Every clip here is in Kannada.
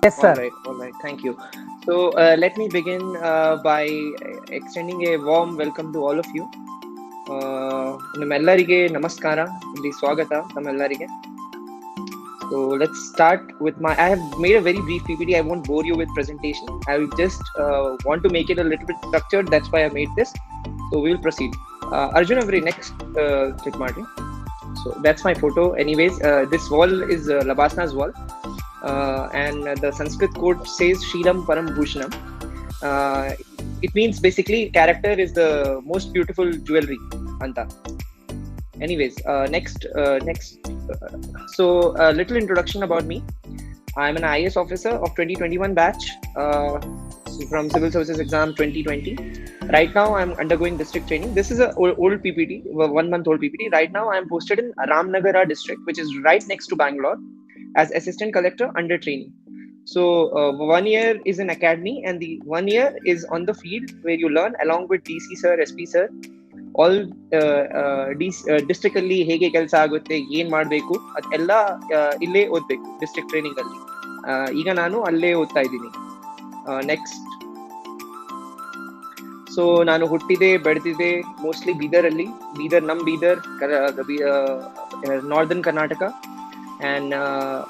Yes, sir. All right. Thank you. So let me begin by extending a warm welcome to all of you. ನಿಮ್ಮೆಲ್ಲರಿಗೆ ನಮಸ್ಕಾರ, ಇಲ್ಲಿ ಸ್ವಾಗತ ತಮ್ಮೆಲ್ಲರಿಗೆ. So let's start with I have made a very brief PPT. I won't bore you with presentation. I will just want to make it a little bit structured. That's why I made this. So we will proceed. Arjun, every next click martin. So that's my photo. Anyways, this wall is Labasna's wall. And the Sanskrit quote says Sheelam Param Bhushanam. It means basically character is the most beautiful jewelry. Anta. Anyways, next. So a little introduction about me. I'm an IAS officer of 2021 batch from Civil Services Exam 2020. Right now, I'm undergoing district training. This is a old PPT, 1 month old PPT. Right now, I'm posted in Ramnagara district, which is right next to Bangalore, as assistant collector under training. So 1 year is in academy and the 1 year is on the field where you learn along with DC sir, SP sir, all district ಅಲ್ಲಿ ಹೇಗೆ ಕೆಲಸ ಆಗುತ್ತೆ, ಏನ್ ಮಾಡ್ಬೇಕು ಅದೆಲ್ಲ ಇಲ್ಲೇ ಓದ್ಬೇಕು ಡಿಸ್ಟ್ರಿಕ್ಟ್ ಟ್ರೈನಿಂಗ್ ಅಲ್ಲಿ. ಈಗ ನಾನು ಅಲ್ಲೇ ಓದ್ತಾ ಇದ್ದೀನಿ. ನೆಕ್ಸ್ಟ್. ಸೊ ನಾನು ಹುಟ್ಟಿದೆ ಬೆಳೆದಿದೆ ಮೋಸ್ಟ್ಲಿ ಬೀದರ್ ಅಲ್ಲಿ. Bidar northern Karnataka. And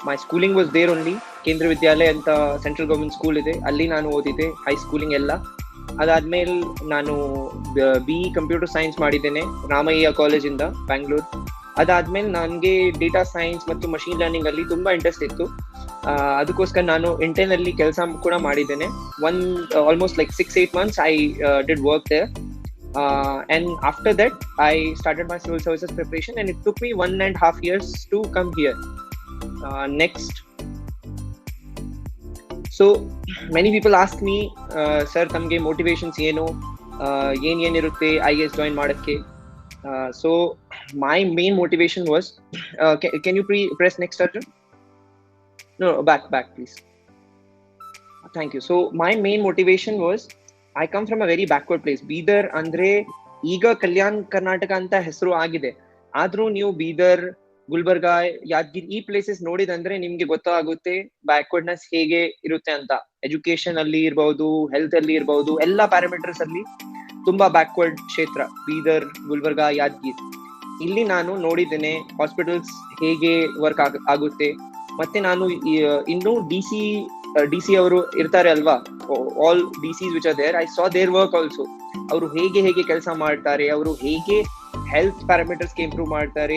my schooling was there only. Kendra Vidyalaya ಅಂತ ಸೆಂಟ್ರಲ್ ಗವರ್ಮೆಂಟ್ ಸ್ಕೂಲ್ ಇದೆ, ಅಲ್ಲಿ ನಾನು ಓದಿದ್ದೆ ಹೈ ಸ್ಕೂಲಿಂಗ್ ಎಲ್ಲ. ಅದಾದ್ಮೇಲೆ ನಾನು BE ಕಂಪ್ಯೂಟರ್ ಸೈನ್ಸ್ ಮಾಡಿದ್ದೇನೆ ರಾಮಯ್ಯ ಕಾಲೇಜಿಂದ ಬ್ಯಾಂಗ್ಳೂರ್. ಅದಾದ್ಮೇಲೆ ನನಗೆ ಡೇಟಾ ಸೈನ್ಸ್ ಮತ್ತು ಮಷೀನ್ ಲರ್ನಿಂಗ್ ಅಲ್ಲಿ ತುಂಬಾ ಇಂಟ್ರೆಸ್ಟ್ ಇತ್ತು. ಅದಕ್ಕೋಸ್ಕರ ನಾನು ಇಂಟರ್ನ್ ಅಲ್ಲಿ ಕೆಲಸ ಕೂಡ ಮಾಡಿದ್ದೇನೆ. Almost like 6-8 months I did work there. And after that I started my civil services preparation and it took me 1.5 years to come here. Next. So many people ask me, sir tamge motivations ಏನು ಏನಿರುತ್ತೆ IAS join ಮಾಡಕ್ಕೆ. So my main motivation was can you press next, Arjun? No, back please. Thank you. So my main motivation was I come from a very backward place. Bidar ಅಂದ್ರೆ ಈಗ ಕಲ್ಯಾಣ್ ಕರ್ನಾಟಕ ಅಂತ ಹೆಸರು ಆಗಿದೆ, ಆದ್ರೂ ನೀವು ಬೀದರ್, ಗುಲ್ಬರ್ಗ, ಯಾದಗಿರಿ ಈ ಪ್ಲೇಸಸ್ ನೋಡಿದಂದ್ರೆ ನಿಮ್ಗೆ ಗೊತ್ತಾಗುತ್ತೆ ಬ್ಯಾಕ್ವರ್ಡ್ನೆಸ್ ಹೇಗೆ ಇರುತ್ತೆ ಅಂತ. ಎಜುಕೇಶನ್ ಅಲ್ಲಿ ಇರ್ಬಹುದು, ಹೆಲ್ತ್ ಅಲ್ಲಿ ಇರ್ಬಹುದು, ಎಲ್ಲಾ ಪ್ಯಾರಾಮೀಟರ್ಸ್ ಅಲ್ಲಿ ತುಂಬಾ ಬ್ಯಾಕ್ವರ್ಡ್ ಕ್ಷೇತ್ರ ಬೀದರ್, ಗುಲ್ಬರ್ಗ, ಯಾದಗಿರಿ. ಇಲ್ಲಿ ನಾನು ನೋಡಿದ್ದೇನೆ ಹಾಸ್ಪಿಟಲ್ಸ್ ಹೇಗೆ ವರ್ಕ್ ಆಗುತ್ತೆ. ಮತ್ತೆ ನಾನು ಇನ್ನು ಡಿಸಿ ಅವರು ಇರ್ತಾರೆ ಅಲ್ವಾ, all DCs which are there, I saw their work also. ಅವರು ಹೇಗೆ ಕೆಲಸ ಮಾಡ್ತಾರೆ, ಅವರು ಹೇಗೆ ಹೆಲ್ತ್ ಪ್ಯಾರಾಮೀಟರ್ಸ್ಗೆ ಇಂಪ್ರೂವ್ ಮಾಡ್ತಾರೆ,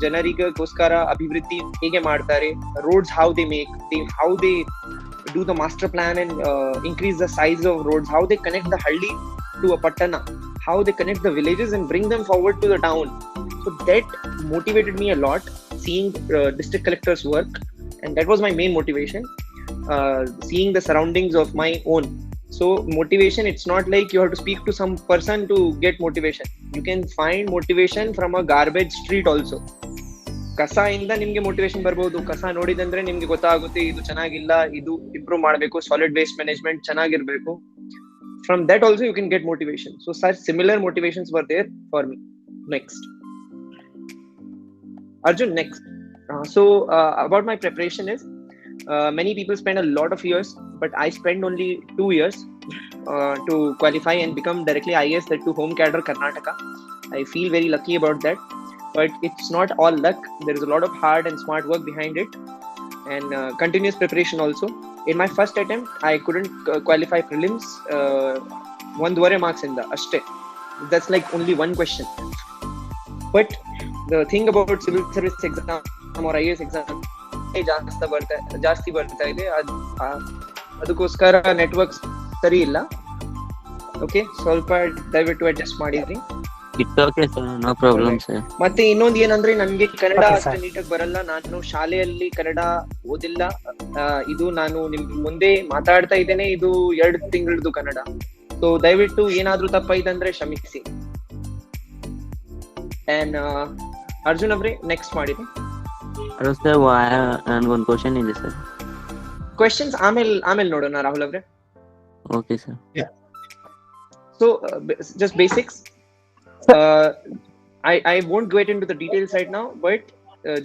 ಜನರಿಗೋಸ್ಕರ ಅಭಿವೃದ್ಧಿ ಹೇಗೆ ಮಾಡ್ತಾರೆ, roads how they do the master plan and increase the size of roads, how they connect the halli to a pattana, how they connect the villages and bring them forward to the town. So that motivated me a lot, seeing district collectors work, and that was my main motivation. Seeing the surroundings of my own. So motivation, it's not like you have to speak to some person to get motivation. You can find motivation from a garbage street also. ಕಸ ಇಂದ ನಿಮ್ಗೆ ಮೋಟಿವೇಶನ್ ಬರ್ಬೋದು. ಕಸ ನೋಡಿದಂದ್ರೆ ನಿಮ್ಗೆ ಗೊತ್ತಾಗುತ್ತೆ ಇದು ಚೆನ್ನಾಗಿಲ್ಲ, ಇದು ಇಂಪ್ರೂವ್ ಮಾಡಬೇಕು, ಸಾಲಿಡ್ ವೇಸ್ಟ್ ಮ್ಯಾನೇಜ್ಮೆಂಟ್ ಚೆನ್ನಾಗಿರ್ಬೇಕು. From that also you can get motivation. So such similar motivations were there for me. Next. Arjun, next. So about my preparation is, many people spend a lot of years, but I spend only 2 years to qualify and become directly IAS, that to home cadre Karnataka. I feel very lucky about that, but it's not all luck. There is a lot of hard and smart work behind it, and continuous preparation also. In my first attempt, I couldn't qualify prelims. 1.5 marks in the ashte. That's like only one question. But the thing about civil service exam or IAS exam, ಜಾಸ್ತಿ ಬರ್ತಾ ಇದೆ. ಅದಕ್ಕೋಸ್ಕರ ನೆಟ್ವರ್ಕ್ ಸರಿ ಇಲ್ಲ. ಓಕೆ, ಸ್ವಲ್ಪ ದಯವಿಟ್ಟು ಅಡ್ಜಸ್ಟ್ ಮಾಡಿದ್ರಿ. ಮತ್ತೆ ಇನ್ನೊಂದು ಏನಂದ್ರೆ ನನ್ಗೆ ಕನ್ನಡ ಅಷ್ಟು ನೀಟಾಗಿ ಬರಲ್ಲ. ನಾನು ಶಾಲೆಯಲ್ಲಿ ಕನ್ನಡ ಓದಿಲ್ಲ. ಇದು ನಾನು ನಿಮ್ ಮುಂದೆ ಮಾತಾಡ್ತಾ ಇದ್ದೇನೆ, ಇದು 2 ತಿಂಗಳದ್ದು ಕನ್ನಡ. ಸೊ ದಯವಿಟ್ಟು ಏನಾದ್ರೂ ತಪ್ಪಾಯ್ತಂದ್ರೆ ಕ್ಷಮಿಸಿ. ಅಂಡ್ ಅರ್ಜುನ್ ಅವ್ರೆ ನೆಕ್ಸ್ಟ್ ಮಾಡಿರಿ. ಒಂದು ಕ್ವಶನ್ ಇದೆ ಸರ್. ಕ್ವೆಶ್ಚನ್ಸ್ ಆಮೇಲೆ ನೋಡೋಣ ರಾಹುಲ್ ಅವ್ರೆ. Okay sir. So just basics. I won't get into the details right now, but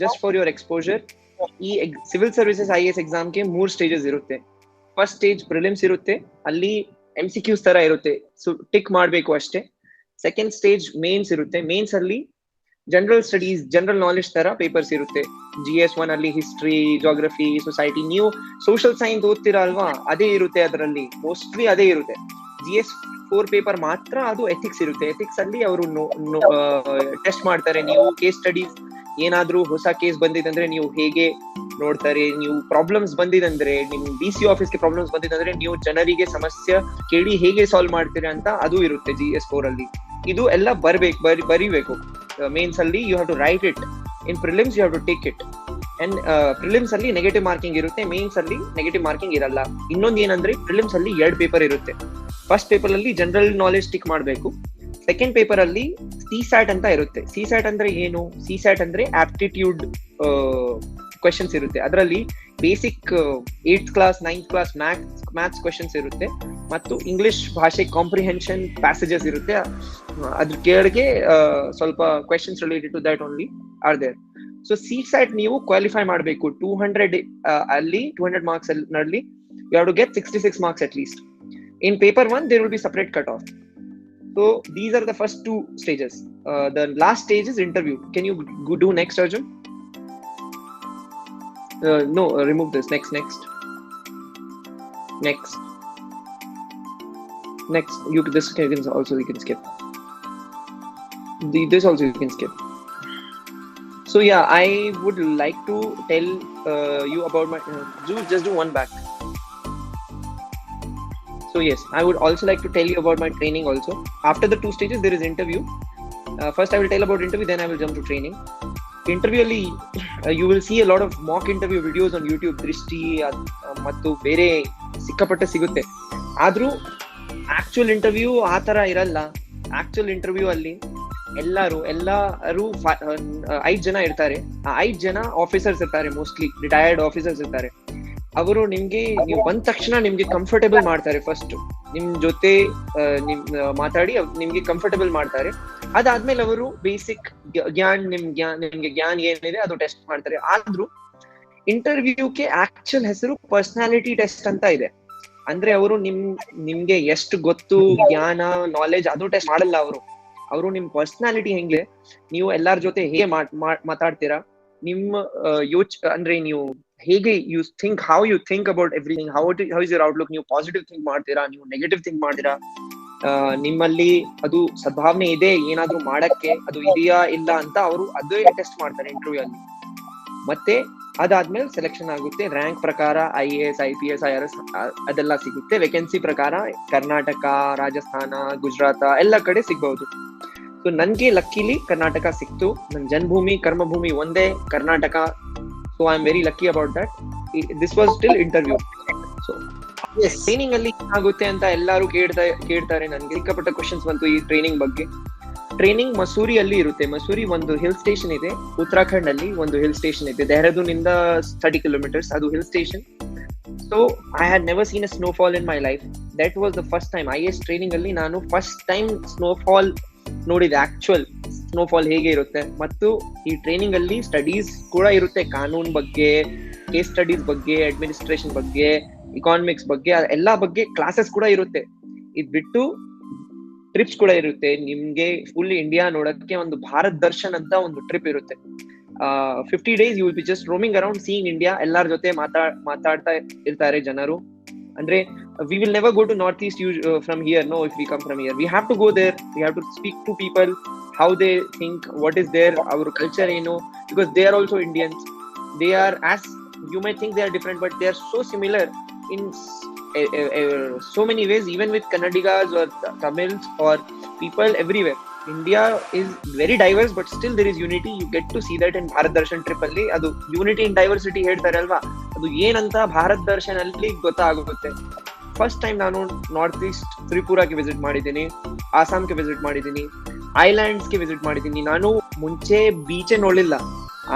just for your exposure, ಈ ಸಿವಿಲ್ ಸರ್ವಿಸಸ್ IAS ಎಕ್ಸಾಮ್ಗೆ 3 ಸ್ಟೇಜಸ್ ಇರುತ್ತೆ. ಫಸ್ಟ್ ಸ್ಟೇಜ್ ಪ್ರಿಲಿಮ್ಸ್ ಇರುತ್ತೆ, ಅಲ್ಲಿ MCQs ತರ ಇರುತ್ತೆ, ಸೊ ಟಿಕ್ ಮಾಡಬೇಕು ಅಷ್ಟೇ. ಸೆಕೆಂಡ್ ಸ್ಟೇಜ್ ಮೇನ್ಸ್ ಇರುತ್ತೆ, ಮೇನ್ಸ್ ಅಲ್ಲಿ ಜನರಲ್ ಸ್ಟಡೀಸ್, ಜನರಲ್ ನಾಲೆಜ್ ತರ ಪೇಪರ್ಸ್ ಇರುತ್ತೆ. GS1 ಅಲ್ಲಿ ಹಿಸ್ಟ್ರಿ, ಜಾಗ್ರಫಿ, ಸೊಸೈಟಿ, ನೀವು ಸೋಷಿಯಲ್ ಸೈನ್ಸ್ ಓದ್ತೀರಾ ಅಲ್ವಾ, ಅದೇ ಇರುತ್ತೆ ಅದರಲ್ಲಿ, ಮೋಸ್ಟ್ಲಿ ಅದೇ ಇರುತ್ತೆ. GS4 ಪೇಪರ್ ಮಾತ್ರ ಅದು ಎಥಿಕ್ಸ್ ಇರುತ್ತೆ. ಎಥಿಕ್ಸ್ ಅಲ್ಲಿ ಅವರು ಟೆಸ್ಟ್ ಮಾಡ್ತಾರೆ, ನೀವು ಕೇಸ್ ಸ್ಟಡೀಸ್ ಏನಾದ್ರೂ ಹೊಸ ಕೇಸ್ ಬಂದಿದಂದ್ರೆ ನೀವು ಹೇಗೆ ನೋಡ್ತಾರೆ, ನೀವು ಪ್ರಾಬ್ಲಮ್ಸ್ ಬಂದಿದಂದ್ರೆ, ನಿಮ್ DC ಆಫೀಸ್ಗೆ ಪ್ರಾಬ್ಲಮ್ಸ್ ಬಂದಿದಂದ್ರೆ ನೀವು ಜನರಿಗೆ ಸಮಸ್ಯೆ ಕೇಳಿ ಹೇಗೆ ಸಾಲ್ವ್ ಮಾಡ್ತೀರಾ ಅಂತ ಅದು ಇರುತ್ತೆ GS4 ಅಲ್ಲಿ. ಇದು ಎಲ್ಲ ಬರಿಬೇಕು. ಮೇನ್ಸ್ ಅಲ್ಲಿ you have to write it, in prelims you have to take it. And prelims ಅಲ್ಲಿ ನೆಗೆಟಿವ್ ಮಾರ್ಕಿಂಗ್ ಇರುತ್ತೆ, ಮೇನ್ಸ್ ಅಲ್ಲಿ ನೆಗೆಟಿವ್ ಮಾರ್ಕಿಂಗ್ ಇರಲ್ಲ. ಇನ್ನೊಂದು ಏನಂದ್ರೆ ಪ್ರಿಲಿಮ್ಸ್ ಅಲ್ಲಿ 2 ಪೇಪರ್ ಇರುತ್ತೆ. ಫಸ್ಟ್ ಪೇಪರ್ ಅಲ್ಲಿ ಜನರಲ್ ನಾಲೆಜ್ ಟಿಕ್ ಮಾಡಬೇಕು. ಸೆಕೆಂಡ್ ಪೇಪರ್ ಅಲ್ಲಿ CSAT ಅಂತ ಇರುತ್ತೆ. CSAT ಅಂದ್ರೆ ಏನು? CSAT ಅಂದ್ರೆ ಆಪ್ಟಿಟ್ಯೂಡ್ ಕ್ವೆಶನ್ಸ್ ಇರುತ್ತೆ. ಅದರಲ್ಲಿ basic 8th class 9th class maths questions ಇರುತ್ತೆ, ಮತ್ತು ಇಂಗ್ಲಿಷ್ ಭಾಷೆ ಕಾಂಪ್ರಿಹೆನ್ಷನ್ ಪ್ಯಾಸೇಜಸ್ ಇರುತ್ತೆ. ಅದ್ರ ಕೆಳಗೆ ಸ್ವಲ್ಪ questions related to that only are there. So CSAT ನೀವು ಕ್ವಾಲಿಫೈ ಮಾಡಬೇಕು. 200 ಅಲ್ಲಿ 200 ಮಾರ್ಕ್ಸ್ ನಲ್ಲಿ you have to get 66 marks at least. In paper 1 there will be separate cut off. So these are the first 2 stages. The last stage is interview. Can you do next, Arjun? No, remove this. Next. This can also you can skip. This also you can skip. So yeah, I would like to tell you about my. Just do one back. So yes, I would also like to tell you about my training also. After the 2 stages, there is interview. First, I will tell about interview, then I will jump to training. Interview ಅಲ್ಲಿ you will see a lot of mock interview videos on YouTube. ದೃಷ್ಟಿ ಮತ್ತು ಬೇರೆ ಸಿಕ್ಕಾಪಟ್ಟೆ ಸಿಗುತ್ತೆ. ಆದ್ರೂ ಆಕ್ಚುಯಲ್ ಇಂಟರ್ವ್ಯೂ ಆ ತರ ಇರಲ್ಲ. ಆಕ್ಚುಯಲ್ ಇಂಟರ್ವ್ಯೂ ಅಲ್ಲಿ ಎಲ್ಲರೂ 5 ಜನ ಇರ್ತಾರೆ. ಆ 5 ಜನ ಆಫೀಸರ್ಸ್ ಇರ್ತಾರೆ, ಮೋಸ್ಟ್ಲಿ ರಿಟೈರ್ಡ್ ಆಫೀಸರ್ಸ್ ಇರ್ತಾರೆ. ಅವರು ನಿಮ್ಗೆ, ನೀವು ಬಂದ ತಕ್ಷಣ ನಿಮ್ಗೆ ಕಂಫರ್ಟೇಬಲ್ ಮಾಡ್ತಾರೆ. ಫಸ್ಟ್ ನಿಮ್ ಜೊತೆ ಮಾತಾಡಿ ನಿಮ್ಗೆ ಕಂಫರ್ಟೇಬಲ್ ಮಾಡ್ತಾರೆ. ಅದಾದ್ಮೇಲೆ ಅವರು ಬೇಸಿಕ್ ನಿಮ್ಗೆ ಜ್ಞಾನ ಏನಿದೆ ಅದು ಟೆಸ್ಟ್ ಮಾಡ್ತಾರೆ. ಆದ್ರೂ ಇಂಟರ್ವ್ಯೂಗೆ ಆಕ್ಚುಯಲ್ ಹೆಸರು ಪರ್ಸನಾಲಿಟಿ ಟೆಸ್ಟ್ ಅಂತ ಇದೆ. ಅಂದ್ರೆ ಅವರು ನಿಮ್ಗೆ ಎಷ್ಟು ಗೊತ್ತು, ಜ್ಞಾನ, ನಾಲೆಜ್ ಅದು ಟೆಸ್ಟ್ ಮಾಡಲ್ಲ. ಅವರು ನಿಮ್ ಪರ್ಸನಾಲಿಟಿ ಹೆಂಗೆ, ನೀವು ಎಲ್ಲಾರ ಜೊತೆ ಹೇಗೆ ಮಾತಾಡ್ತೀರಾ, ನಿಮ್ಮ ಅಂದ್ರೆ ನೀವು ಹೇಗೆ how you think about everything, how is your outlook, ನೀವು ಪಾಸಿಟಿವ್ ಥಿಂಕ್ ಮಾಡ್ತೀರಾ, ನೀವು ನೆಗೆಟಿವ್ ಥಿಂಕ್ ಮಾಡ್ತೀರಾ, ನಿಮ್ಮಲ್ಲಿ ಅದು ಸದ್ಭಾವನೆ ಇದೆ ಏನಾದ್ರೂ ಮಾಡಕ್ಕೆ, ಅದು ಇದೆಯಾ ಇಲ್ಲ ಅಂತ ಅವರು ಅದೇ ಟೆಸ್ಟ್ ಮಾಡ್ತಾರೆ ಇಂಟರ್ವ್ಯೂ ಅಲ್ಲಿ. ಮತ್ತೆ ಅದಾದ್ಮೇಲೆ ಸೆಲೆಕ್ಷನ್ ಆಗುತ್ತೆ. ರ್ಯಾಂಕ್ ಪ್ರಕಾರ IAS, IPS, IRS ಅದೆಲ್ಲ ಸಿಗುತ್ತೆ. ವೇಕೆನ್ಸಿ ಪ್ರಕಾರ ಕರ್ನಾಟಕ, ರಾಜಸ್ಥಾನ, ಗುಜರಾತ್ ಎಲ್ಲ ಕಡೆ ಸಿಗ್ಬಹುದು. ಸೊ ನನ್ಗೆ ಲಕ್ಕಿಲಿ ಕರ್ನಾಟಕ ಸಿಕ್ತು. ನನ್ನ ಜನ್ಮಭೂಮಿ ಕರ್ಮಭೂಮಿ ಒಂದೇ Karnataka. So I am very lucky about that. This was still interview. So yes, training ಅಲ್ಲಿ ಆಗುತ್ತೆ ಅಂತ ಎಲ್ಲರೂ ಕೇಳ್ತಾರೆ. ನನಗೆ ಸಿಕ್ಕಾಪಟ್ಟ ಕ್ವೆಶ್ಚನ್ಸ್ ಬಂತು ಈ ಟ್ರೈನಿಂಗ್ ಬಗ್ಗೆ. ಟ್ರೈನಿಂಗ್ ಮಸೂರಿ ಅಲ್ಲಿ ಇರುತ್ತೆ. ಮಸೂರಿ ಒಂದು ಹಿಲ್ ಸ್ಟೇಷನ್ ಇದೆ, ಉತ್ತರಾಖಂಡ್ ಅಲ್ಲಿ ಒಂದು ಹಿಲ್ ಸ್ಟೇಷನ್ ಇದೆ. ಡೆಹ್ರಾಡೂನ್ ಇಂದ 30 kilometers ಅದು hill station. So I had never seen a snowfall in my life. That was the first time IAS training ಅಲ್ಲಿ ನಾನು ಫಸ್ಟ್ ಟೈಮ್ ಸ್ನೋಫಾಲ್ ನೋಡಿದೆ. ಆಕ್ಚುಯಲ್ ಸ್ನೋಫಾಲ್ ಹೇಗೆ ಇರುತ್ತೆ. ಮತ್ತು ಈ ಟ್ರೈನಿಂಗ್ ಅಲ್ಲಿ ಸ್ಟಡೀಸ್ ಕೂಡ ಇರುತ್ತೆ, ಕಾನೂನ್ ಬಗ್ಗೆ, ಕೇಸ್ ಸ್ಟಡೀಸ್ ಬಗ್ಗೆ, ಅಡ್ಮಿನಿಸ್ಟ್ರೇಷನ್ ಬಗ್ಗೆ, ಇಕಾನಮಿಕ್ಸ್ ಬಗ್ಗೆ, ಎಲ್ಲಾ ಬಗ್ಗೆ ಕ್ಲಾಸಸ್ ಕೂಡ ಇರುತ್ತೆ. ಇದ್ ಬಿಟ್ಟು ಟ್ರಿಪ್ಸ್ ಕೂಡ ಇರುತ್ತೆ. ನಿಮ್ಗೆ ಫುಲ್ ಇಂಡಿಯಾ ನೋಡಕ್ಕೆ ಒಂದು ಭಾರತ್ ದರ್ಶನ್ ಅಂತ ಒಂದು ಟ್ರಿಪ್ ಇರುತ್ತೆ. 50 days you will be just roaming around seeing India. ಎಲ್ಲಾರ ಜೊತೆ ಮಾತಾಡ್ತಾ ಇರ್ತಾರೆ ಜನರು. ಅಂದ್ರೆ we will never go to northeast from here. No, if we come from here we have to go there. We have to speak to people, how they think, what is their our culture, because they are also Indians. They are, as you might think they are different, but they are so similar in so many ways, even with Kannadigas or Tamils or people everywhere. India is very diverse, but still there is unity. You get to see that in Bharat Darshan trip alli. Adu unity in diversity ಹೇಳ್ತಾರೆ ಅಲ್ವಾ, ಅದು ಏನಂತ ಭಾರತ್ ದರ್ಶನ್ ಅಲ್ಲಿ ಗೊತ್ತಾಗುತ್ತೆ. ಫಸ್ಟ್ ಟೈಮ್ ನಾನು ನಾರ್ತ್ ಈಸ್ಟ್ ತ್ರಿಪುರಾಗೆ ವಿಸಿಟ್ ಮಾಡಿದ್ದೀನಿ, ಆಸಾಮ್ಗೆ ವಿಸಿಟ್ ಮಾಡಿದ್ದೀನಿ, ಐಲ್ಯಾಂಡ್ಸ್ಗೆ ವಿಸಿಟ್ ಮಾಡಿದ್ದೀನಿ. ನಾನು ಮುಂಚೆ ಬೀಚೇ ನೋಡ್ಲಿಲ್ಲ.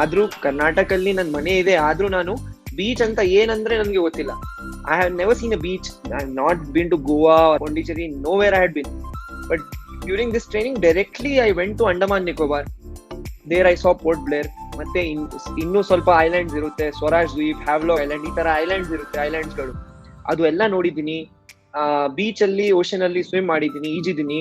ಆದ್ರೂ ಕರ್ನಾಟಕಲ್ಲಿ ನನ್ನ ಮನೆ ಇದೆ, ಆದ್ರೂ ನಾನು ಬೀಚ್ ಅಂತ ಏನಂದ್ರೆ ನನಗೆ ಗೊತ್ತಿಲ್ಲ. I have never seen a beach. I have not been to Goa or Pondicherry, nowhere I had been. But during this training, directly I went to Andaman Nicobar. There I saw Port Blair. ಮತ್ತೆ ಇನ್ನೂ ಸ್ವಲ್ಪ ಐಲ್ಯಾಂಡ್ಸ್ ಇರುತ್ತೆ, ಸ್ವರಾಜ್ ದ್ವೀಪ್, ಹ್ಯಾವ್ಲಾಕ್ ಐಲ್ಯಾಂಡ್, ಈ ತರ ಐಲ್ಯಾಂಡ್ಸ್ ಇರುತ್ತೆ, ಐಲ್ಯಾಂಡ್ಸ್ಗಳು ಅದು ಎಲ್ಲ ನೋಡಿದ್ದೀನಿ. ಬೀಚ್ ಅಲ್ಲಿ, ಓಷನ್ ಅಲ್ಲಿ ಸ್ವಿಮ್ ಮಾಡಿದ್ದೀನಿ, ಈಜಿದ್ದೀನಿ.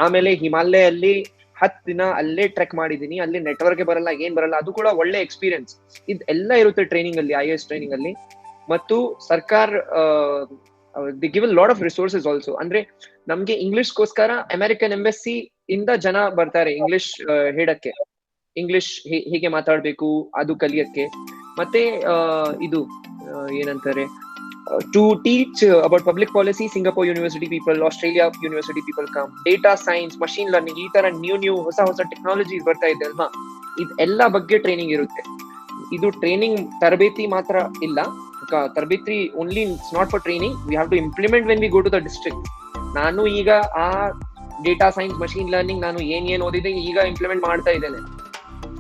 ಆಮೇಲೆ ಹಿಮಾಲಯಲ್ಲಿ 10 ದಿನ ಅಲ್ಲೇ ಟ್ರೆಕ್ ಮಾಡಿದ್ದೀನಿ. ಅಲ್ಲಿ ನೆಟ್ವರ್ಕ್ ಬರಲ್ಲ, ಏನ್ ಬರಲ್ಲ, ಅದು ಕೂಡ ಒಳ್ಳೆ ಎಕ್ಸ್ಪೀರಿಯನ್ಸ್. ಇದೆಲ್ಲ ಇರುತ್ತೆ ಟ್ರೈನಿಂಗ್ ಅಲ್ಲಿ, IAS ಟ್ರೈನಿಂಗ್ ಅಲ್ಲಿ. ಮತ್ತು ಸರ್ಕಾರ the give a lot of resources also. ಅಂದ್ರೆ ನಮ್ಗೆ ಇಂಗ್ಲಿಷ್ಗೋಸ್ಕರ ಅಮೆರಿಕನ್ ಎಂಬಸಿ ಇಂದ ಜನ ಬರ್ತಾರೆ ಇಂಗ್ಲಿಷ್ ಹೇಳಕ್ಕೆ, ಇಂಗ್ಲಿಷ್ ಹೇಗೆ ಮಾತಾಡ್ಬೇಕು ಅದು ಕಲಿಯಕ್ಕೆ. ಮತ್ತೆ ಇದು ಏನಂತಾರೆ, to teach about public policy, Singapore University people, Australia University people come. Data science, machine learning, ಈ ತರ ನ್ಯೂ ಹೊಸ ಟೆಕ್ನಾಲಜೀಸ್ ಬರ್ತಾ ಇದೆ ಅಲ್ವಾ, ಇದೆಲ್ಲ ಬಗ್ಗೆ ಟ್ರೈನಿಂಗ್ ಇರುತ್ತೆ. ಇದು ಟ್ರೈನಿಂಗ್ ತರಬೇತಿ ಮಾತ್ರ ಇಲ್ಲ, ತರಬೇತಿ only it's not for training, we have to implement when we go to the district. ನಾನು ಈಗ ಆ ಡೇಟಾ ಸೈನ್ಸ್, ಮಷೀನ್ ಲರ್ನಿಂಗ್ ನಾನು ಏನ್ ಓದಿದೆ ಈಗ ಇಂಪ್ಲಿಮೆಂಟ್ ಮಾಡ್ತಾ ಇದ್ದೇನೆ.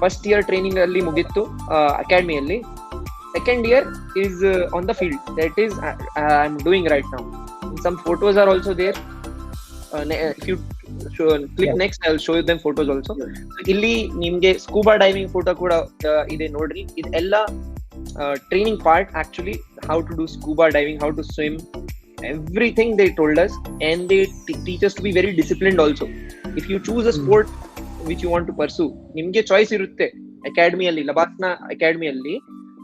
ಫಸ್ಟ್ ಇಯರ್ ಟ್ರೈನಿಂಗ್ ಅಲ್ಲಿ ಮುಗಿತ್ತು ಅಕಾಡೆಮಿಯಲ್ಲಿ. Second year is on the field. That is I'm doing right now. Some photos are also there. If you click next, I'll show you them photos also. ಇಲ್ಲಿ ನಿಮ್ಗೆ ಸ್ಕೂಬಾ ಡೈವಿಂಗ್ ಫೋಟೋ ಕೂಡ ಇದೆ ನೋಡ್ರಿ. ಇದೆಲ್ಲ training part actually, how to do scuba diving, how to swim, everything they told us, and they teach us to be very disciplined also. If you choose a sport which you want to pursue, ನಿಮ್ಗೆ ಚಾಯ್ಸ್ ಇರುತ್ತೆ ಅಕಾಡೆಮಿಯಲ್ಲಿ, ಲಬಾಸ್ನ ಅಕಾಡೆಮಿಯಲ್ಲಿ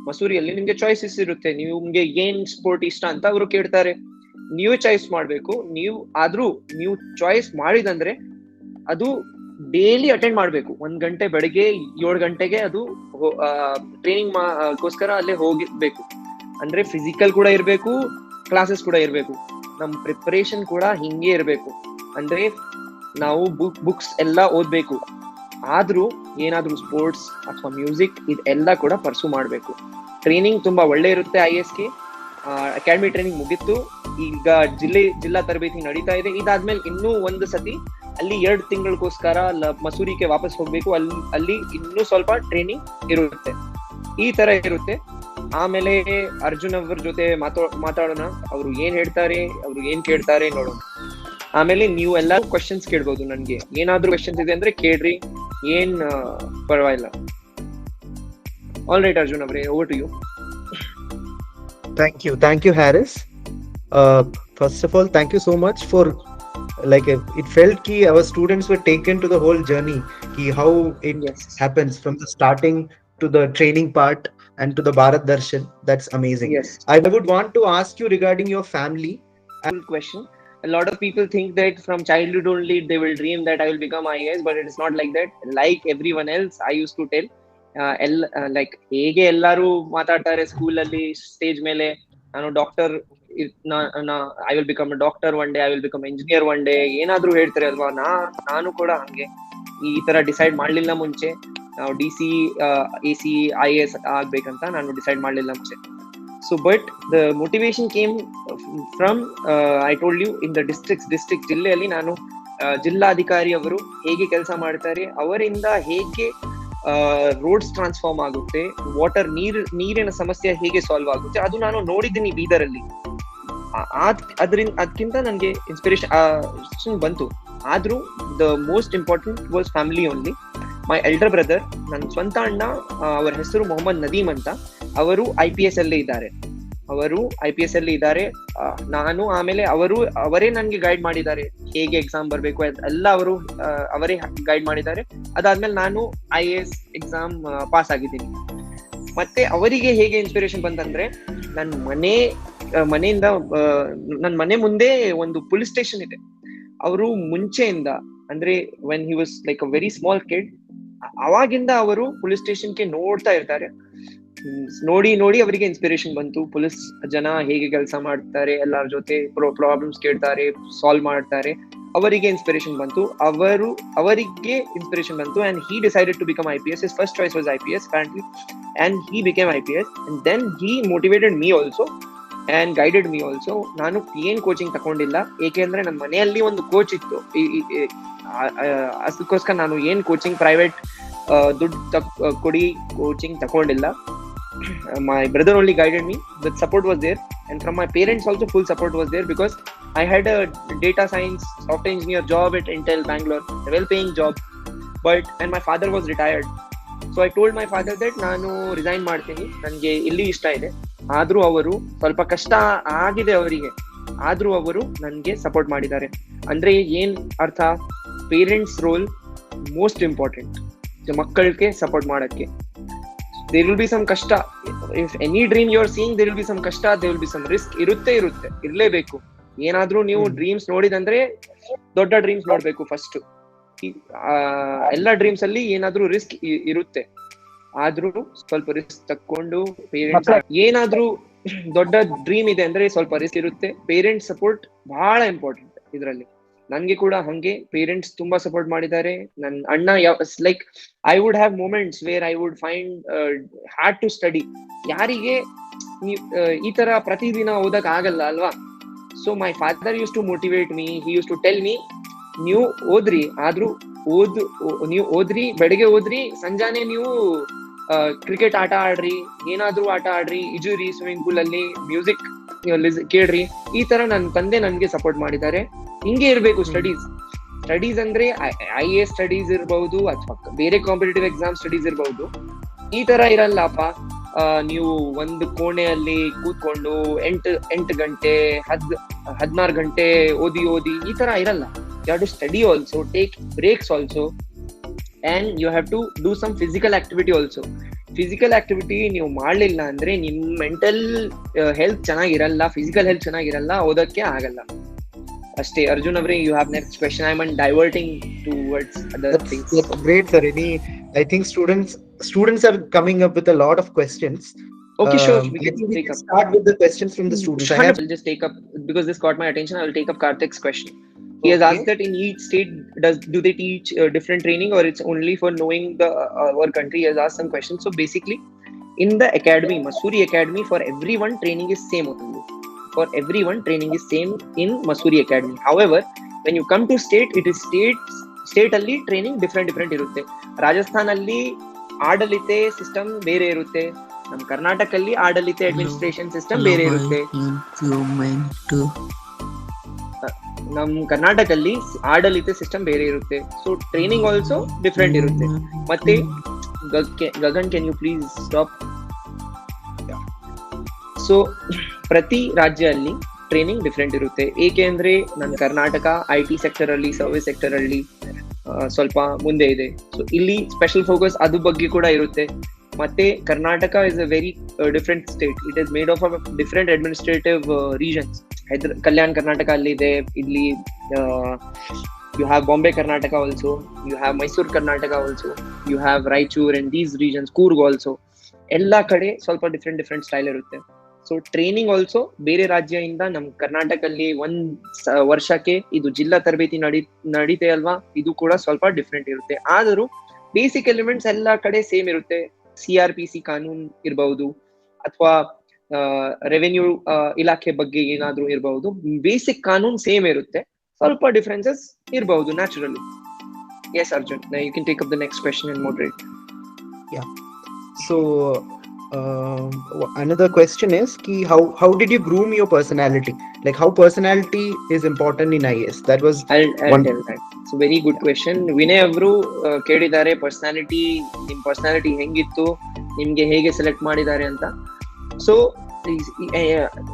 ಮಸೂರಿಯಲ್ಲಿ ನಿಮ್ಗೆ ಚಾಯ್ಸಸ್ ಇರುತ್ತೆ. ನಿಮ್ಗೆ ಏನ್ ಸ್ಪೋರ್ಟ್ ಇಷ್ಟ ಅಂತ ಅವರು ಕೇಳ್ತಾರೆ, ನೀವು ಚಾಯ್ಸ್ ಮಾಡ್ಬೇಕು. ಆದ್ರೂ ನೀವು ಚಾಯ್ಸ್ ಮಾಡಿದಂದ್ರೆ ಅದು ಡೈಲಿ ಅಟೆಂಡ್ ಮಾಡ್ಬೇಕು. 1 ಗಂಟೆ ಬೆಳಗ್ಗೆ 7 ಗಂಟೆಗೆ ಅದು ಟ್ರೈನಿಂಗ್ ಗೋಸ್ಕರ ಅಲ್ಲೇ ಹೋಗಿರ್ಬೇಕು. ಅಂದ್ರೆ ಫಿಸಿಕಲ್ ಕೂಡ ಇರ್ಬೇಕು, ಕ್ಲಾಸಸ್ ಕೂಡ ಇರ್ಬೇಕು. ನಮ್ ಪ್ರಿಪರೇಷನ್ ಕೂಡ ಹಿಂಗೆ ಇರ್ಬೇಕು. ಅಂದ್ರೆ ನಾವು ಬುಕ್ಸ್ ಎಲ್ಲ ಓದ್ಬೇಕು, ಆದ್ರೂ ಏನಾದ್ರೂ ಸ್ಪೋರ್ಟ್ಸ್ ಅಥವಾ ಮ್ಯೂಸಿಕ್ ಇದೆಲ್ಲ ಕೂಡ ಪರ್ಸೂ ಮಾಡ್ಬೇಕು. ಟ್ರೈನಿಂಗ್ ತುಂಬಾ ಒಳ್ಳೆ ಇರುತ್ತೆ IASಗೆ. ಅಕಾಡೆಮಿ ಟ್ರೈನಿಂಗ್ ಮುಗಿತ್ತು, ಈಗ ಜಿಲ್ಲಾ ತರಬೇತಿ ನಡೀತಾ ಇದೆ. ಇದಾದ್ಮೇಲೆ ಇನ್ನೂ 1 ಸತಿ ಅಲ್ಲಿ 2 ತಿಂಗಳಿಗೋಸ್ಕರ ಮಸೂರಿಗೆ ವಾಪಸ್ ಹೋಗ್ಬೇಕು. ಅಲ್ಲಿ ಇನ್ನೂ ಸ್ವಲ್ಪ ಟ್ರೈನಿಂಗ್ ಇರುತ್ತೆ. ಈ ತರ ಇರುತ್ತೆ. ಆಮೇಲೆ ಅರ್ಜುನ್ ಅವ್ರ ಜೊತೆ ಮಾತಾಡೋಣ, ಅವ್ರು ಏನ್ ಹೇಳ್ತಾರೆ, ಅವ್ರು ಏನ್ ಕೇಳ್ತಾರೆ ನೋಡೋಣ. ಆಮೇಲೆ ನೀವು ಎಲ್ಲ ಕ್ವಶನ್ಸ್ ಕೇಳ್ಬೋದು. ನನ್ಗೆ ಏನಾದ್ರೂ ಕ್ವಶನ್ಸ್ ಇದೆ ಅಂದ್ರೆ ಕೇಳ್ರಿ, ಏನ್ ಪರವಾಗಿಲ್ಲ. ಆಲ್ ರೈಟ್ ಅರ್ಜುನ್ ಅವರೇ, over to you. Thank you Haris. First of all, thank you so much for, like, it felt ki our students were taken to the whole journey, ki how it happens from the starting to the training part and to the Bharat Darshan. That's amazing. Yes. I would want to ask you regarding your family. Question. A lot of people think that from childhood only they will dream that I will become IAS, but it is not like that. Like everyone else, I used to tell, like ಹೇಗೆ ಎಲ್ಲರೂ ಮಾತಾಡ್ತಾರೆ ಸ್ಕೂಲ್ ಅಲ್ಲಿ ಸ್ಟೇಜ್ ಮೇಲೆ, ನಾನು doctor, I will become doctor one day, I will become engineer one day, ಏನಾದ್ರೂ ಹೇಳ್ತಾರೆ ಅಲ್ವಾ. ನಾನು ಕೂಡ ಹಂಗೆ ಈ ತರ ಡಿಸೈಡ್ ಮಾಡ್ಲಿಲ್ಲ ಮುಂಚೆ. ನಾವು DC, AC, IAS ಆಗ್ಬೇಕಂತ ನಾನು ಡಿಸೈಡ್ ಮಾಡ್ಲಿಲ್ಲ ಮುಂಚೆ. So but the motivation came from I told you in the district ಜಿಲ್ಲೆಯಲ್ಲಿ ನಾನು ಜಿಲ್ಲಾಧಿಕಾರಿ ಅವರು ಹೇಗೆ ಕೆಲಸ ಮಾಡ್ತಾರೆ, ಅವರಿಂದ ಹೇಗೆ ರೋಡ್ಸ್ ಟ್ರಾನ್ಸ್ಫಾರ್ಮ್ ಆಗುತ್ತೆ, ವಾಟರ್ ನೀರಿನ ಸಮಸ್ಯೆ ಹೇಗೆ ಸಾಲ್ವ್ ಆಗುತ್ತೆ, ಅದು ನಾನು ನೋಡಿದ್ದೀನಿ ಬೀದರಲ್ಲಿ. ಅದಕ್ಕಿಂತ ನನಗೆ ಇನ್ಸ್ಪಿರೇಷನ್ ಬಂತು. ಆದ್ರೂ the most important was family only. My elder brother, ನನ್ನ ಸ್ವಂತ ಅಣ್ಣ, ಅವರ ಹೆಸರು ಮೊಹಮ್ಮದ್ ನದೀಮ್ ಅಂತ, ಅವರು IPS ಅಲ್ಲೇ ಇದ್ದಾರೆ. ನಾನು ಆಮೇಲೆ ಅವರೇ ನನ್ಗೆ ಗೈಡ್ ಮಾಡಿದ್ದಾರೆ, ಹೇಗೆ ಎಕ್ಸಾಮ್ ಬರ್ಬೇಕು ಎಲ್ಲ ಅವರೇ ಗೈಡ್ ಮಾಡಿದ್ದಾರೆ. ಅದಾದ್ಮೇಲೆ ನಾನು IAS ಎಕ್ಸಾಮ್ ಪಾಸ್ ಆಗಿದ್ದೀನಿ. ಮತ್ತೆ ಅವರಿಗೆ ಹೇಗೆ ಇನ್ಸ್ಪಿರೇಷನ್ ಬಂತಂದ್ರೆ, ನನ್ನ ಮನೆ ಮುಂದೆ ಒಂದು ಪೊಲೀಸ್ ಸ್ಟೇಷನ್ ಇದೆ. ಅವರು ಮುಂಚೆಯಿಂದ, ಅಂದ್ರೆ when he was like a very small kid, ಅವಾಗಿಂದ ಅವರು ಪೊಲೀಸ್ ಸ್ಟೇಷನ್ಗೆ ನೋಡ್ತಾ ಇರ್ತಾರೆ. ನೋಡಿ ಅವರಿಗೆ ಇನ್ಸ್ಪಿರೇಷನ್ ಬಂತು. ಪೊಲೀಸ್ ಜನ ಹೇಗೆ ಕೆಲಸ ಮಾಡ್ತಾರೆ, ಎಲ್ಲರ ಜೊತೆ ಪ್ರಾಬ್ಲಮ್ಸ್ ಕೇಳ್ತಾರೆ, ಸಾಲ್ವ್ ಮಾಡ್ತಾರೆ. ಅವರಿಗೆ ಇನ್ಸ್ಪಿರೇಷನ್ ಬಂತು. And he decided to become IPS. His first choice was IPS apparently, and he became IPS. And then he motivated me also and guided me also. ನಾನು ಏನ್ ಕೋಚಿಂಗ್ ತಗೊಂಡಿಲ್ಲ, ಏಕೆಂದ್ರೆ ನಮ್ಮ ಮನೆಯಲ್ಲಿ ಒಂದು ಕೋಚ್ ಇತ್ತು. ಅದಕ್ಕೋಸ್ಕರ ನಾನು ಏನ್ ಕೋಚಿಂಗ್ ಪ್ರೈವೇಟ್ ದುಡ್ಡು ಕೊಡಿ ಕೋಚಿಂಗ್ ತಗೊಂಡಿಲ್ಲ. My brother only guided me. The support was there, and from my parents also full support was there, because I had a data science software engineer job at Intel Bangalore, a well-paying job, and my father was retired, so I told my father that ನಾನು ರಿಸೈನ್ ಮಾಡ್ತೀನಿ, ನನಗೆ ಇಲ್ಲಿ ಇಷ್ಟ ಇದೆ. ಆದ್ರೂ ಅವರು ಸ್ವಲ್ಪ ಕಷ್ಟ ಆಗಿದೆ ಅವರಿಗೆ, ಆದ್ರೂ ಅವರು ನನ್ಗೆ ಸಪೋರ್ಟ್ ಮಾಡಿದ್ದಾರೆ. ಅಂದ್ರೆ ಏನ್ ಅರ್ಥ, ಪೇರೆಂಟ್ಸ್ ರೋಲ್ ಮೋಸ್ಟ್ ಇಂಪಾರ್ಟೆಂಟ್ ಮಕ್ಕಳಿಗೆ ಸಪೋರ್ಟ್ ಮಾಡಕ್ಕೆ. ದೇರ್ ವಿಲ್ ಬಿ ಸಮ್ ಕಷ್ಟ, if any dream you are seeing there will be some ಕಷ್ಟ, there will be some risk, ಇರ್ಲೇಬೇಕು. ಏನಾದ್ರೂ ನೀವು ಡ್ರೀಮ್ಸ್ ನೋಡಿದಂದ್ರೆ ದೊಡ್ಡ ಡ್ರೀಮ್ಸ್ ನೋಡ್ಬೇಕು ಫಸ್ಟ್. ಎಲ್ಲ ಡ್ರೀಮ್ಸ್ ಅಲ್ಲಿ ಏನಾದ್ರೂ ರಿಸ್ಕ್ ಇರುತ್ತೆ, ಆದ್ರೂ ಸ್ವಲ್ಪ ರಿಸ್ಕ್ ತಕ್ಕೊಂಡು ಪೇರೆಂಟ್ಸ್ ಏನಾದ್ರೂ ದೊಡ್ಡ ಡ್ರೀಮ್ ಇದೆ ಅಂದ್ರೆ ಸ್ವಲ್ಪ ರಿಸ್ಕ್ ಇರುತ್ತೆ. ಪೇರೆಂಟ್ಸ್ ಸಪೋರ್ಟ್ ಬಹಳ ಇಂಪಾರ್ಟೆಂಟ್ ಇದ್ರಲ್ಲಿ. ನನ್ಗೆ ಕೂಡ ಹಂಗೆ ಪೇರೆಂಟ್ಸ್ ತುಂಬಾ ಸಪೋರ್ಟ್ ಮಾಡಿದ್ದಾರೆ. ನನ್ ಅಣ್ಣ like I would have moments where I would find had to study. ಯಾರಿಗೆ ಈ ತರ ಪ್ರತಿದಿನ ಓದಕ್ ಆಗಲ್ಲ ಅಲ್ವಾ? So my father use to motivate me, he use to tell me, ನೀವು ಓದ್ರಿ, ಆದ್ರೂ ನೀವು ಓದ್ರಿ, ಬೆಳಗ್ಗೆ ಓದ್ರಿ, ಸಂಜಾನೆ ನೀವು ಕ್ರಿಕೆಟ್ ಆಟ ಆಡ್ರಿ, ಏನಾದ್ರೂ ಆಟ ಆಡ್ರಿ, ಇಜುರಿ ಸ್ವಿಮ್ಮಿಂಗ್ ಪೂಲ್ ಅಲ್ಲಿ, ಮ್ಯೂಸಿಕ್ ಕೇಳ್ರಿ. ಈ ತರ ನನ್ನ ತಂದೆ ನನ್ಗೆ ಸಪೋರ್ಟ್ ಮಾಡಿದ್ದಾರೆ. ಹಿಂಗೆ ಇರ್ಬೇಕು ಸ್ಟಡೀಸ್ ಅಂದ್ರೆ IAS ಸ್ಟಡೀಸ್ ಇರ್ಬಹುದು ಅಥವಾ ಬೇರೆ ಕಾಂಪಿಟೇಟಿವ್ ಎಕ್ಸಾಮ್ ಸ್ಟಡೀಸ್ ಇರ್ಬಹುದು. ಈ ತರ ಇರಲ್ಲಪ್ಪ, ನೀವು ಒಂದು ಕೋಣೆಯಲ್ಲಿ ಕೂತ್ಕೊಂಡು 8 ಗಂಟೆ 16 ಗಂಟೆ ಓದಿ ಈ ತರ ಇರಲ್ಲ. You have to study also, take breaks also, and you have to do some physical activity also. Physical activity ನೀವು ಮಾಡ್ಲಿಲ್ಲ ಅಂದ್ರೆ ನಿಮ್ ಮೆಂಟಲ್ ಹೆಲ್ತ್ ಚೆನ್ನಾಗಿರಲ್ಲ, ಫಿಸಿಕಲ್ ಹೆಲ್ತ್ ಚೆನ್ನಾಗಿರಲ್ಲ, ಓದಕ್ಕೆ ಆಗಲ್ಲ ಅಷ್ಟೇ. ಅರ್ಜುನ್ ಅವರೇ, you have next question. I'm diverting towards other things. That's great, sir. I think students are coming up with a lot of questions. Okay, sure. We can take up. Start with the questions from the students. I'll just take up, because this caught my attention, I will take up Karthik's question. He has asked that in each state, do they teach different training, or it's only for knowing our country? He has asked some questions. So basically, in the academy, Mussoorie Academy, for everyone training is same only. For everyone training is same in Mussoorie Academy. However, when you come to state, it is state ಅಲ್ಲಿ training different ಇರುತ್ತೆ. ರಾಜಸ್ಥಾನ್ ಅಲ್ಲಿ ಆಡಳಿತೆ ಸಿಸ್ಟಮ್ ಬೇರೆ ಇರುತ್ತೆ, ನಮ್ಮ ಕರ್ನಾಟಕಲ್ಲಿ ಆಡಳಿತೆ ಅಡ್ಮಿನಿಸ್ಟ್ರೇಷನ್ ಸಿಸ್ಟಮ್ ಬೇರೆ ಇರುತ್ತೆ. ನಮ್ ಕರ್ನಾಟಕಲ್ಲಿ ಆಡಳಿತ ಸಿಸ್ಟಮ್ ಬೇರೆ ಇರುತ್ತೆ. ಸೊ ಟ್ರೈನಿಂಗ್ ಆಲ್ಸೋ ಡಿಫ್ರೆಂಟ್ ಇರುತ್ತೆ. ಮತ್ತೆ Gagan, can you please stop? So ಪ್ರತಿ ರಾಜ್ಯ ಅಲ್ಲಿ ಟ್ರೈನಿಂಗ್ ಡಿಫ್ರೆಂಟ್ ಇರುತ್ತೆ. ಏಕೆ ಅಂದ್ರೆ ನನ್ನ ಕರ್ನಾಟಕ IT ಸೆಕ್ಟರ್ ಅಲ್ಲಿ, ಸರ್ವಿಸ್ ಸೆಕ್ಟರ್ ಅಲ್ಲಿ ಸ್ವಲ್ಪ ಮುಂದೆ ಇದೆ. ಸೊ ಇಲ್ಲಿ ಸ್ಪೆಷಲ್ ಫೋಕಸ್ ಅದು ಬಗ್ಗೆ ಕೂಡ ಇರುತ್ತೆ. ಮತ್ತೆ Karnataka is a very different state. It is made of different administrative regions. Kalyana Karnataka ಅಲ್ಲಿ ಇದೆ, ಇಲ್ಲಿ you have Bombay Karnataka also, you have Mysore Karnataka also, you have Raichur and these regions, Coorg also. ಎಲ್ಲ ಕಡೆ ಸ್ವಲ್ಪ ಡಿಫ್ರೆಂಟ್ ಸ್ಟೈಲ್ ಇರುತ್ತೆ. ಸೊ ಟ್ರೈನಿಂಗ್ ಆಲ್ಸೋ ಬೇರೆ ರಾಜ್ಯದಿಂದ ನಮ್ ಕರ್ನಾಟಕಲ್ಲಿ ವರ್ಷಕ್ಕೆ ಇದು ಜಿಲ್ಲಾ ತರಬೇತಿ ನಡೀತೆ ಅಲ್ವಾ, ಇದು ಕೂಡ ಸ್ವಲ್ಪ ಡಿಫ್ರೆಂಟ್ ಇರುತ್ತೆ. ಆದರೂ ಬೇಸಿಕ್ ಎಲಿಮೆಂಟ್ಸ್ ಎಲ್ಲ ಕಡೆ ಸೇಮ್ ಇರುತ್ತೆ. CRPC ಕಾನೂನು ಇರಬಹುದು ಅಥವಾ ರೆವೆನ್ಯೂ ಇಲಾಖೆ ಬಗ್ಗೆ ಏನಾದ್ರೂ ಇರಬಹುದು, ಬೇಸಿಕ್ ಕಾನೂನು ಸೇಮ್ ಇರುತ್ತೆ, ಸ್ವಲ್ಪ ಡಿಫರೆನ್ಸಸ್ ಇರಬಹುದು naturally. Yes, Arjun, now you can take up the next question and moderate. Yeah. So another question is how did you groom your personality? Like how personality is important in IAS? That was I'll tell that. It's a very good question. Vinay avru ಕೇಳಿದ್ದಾರೆ, ನಿಮ್ ಪರ್ಸನಾಲಿಟಿ ಹೆಂಗಿತ್ತು, ನಿಮ್ಗೆ ಹೇಗೆ ಸೆಲೆಕ್ಟ್ ಮಾಡಿದ್ದಾರೆ ಅಂತ. So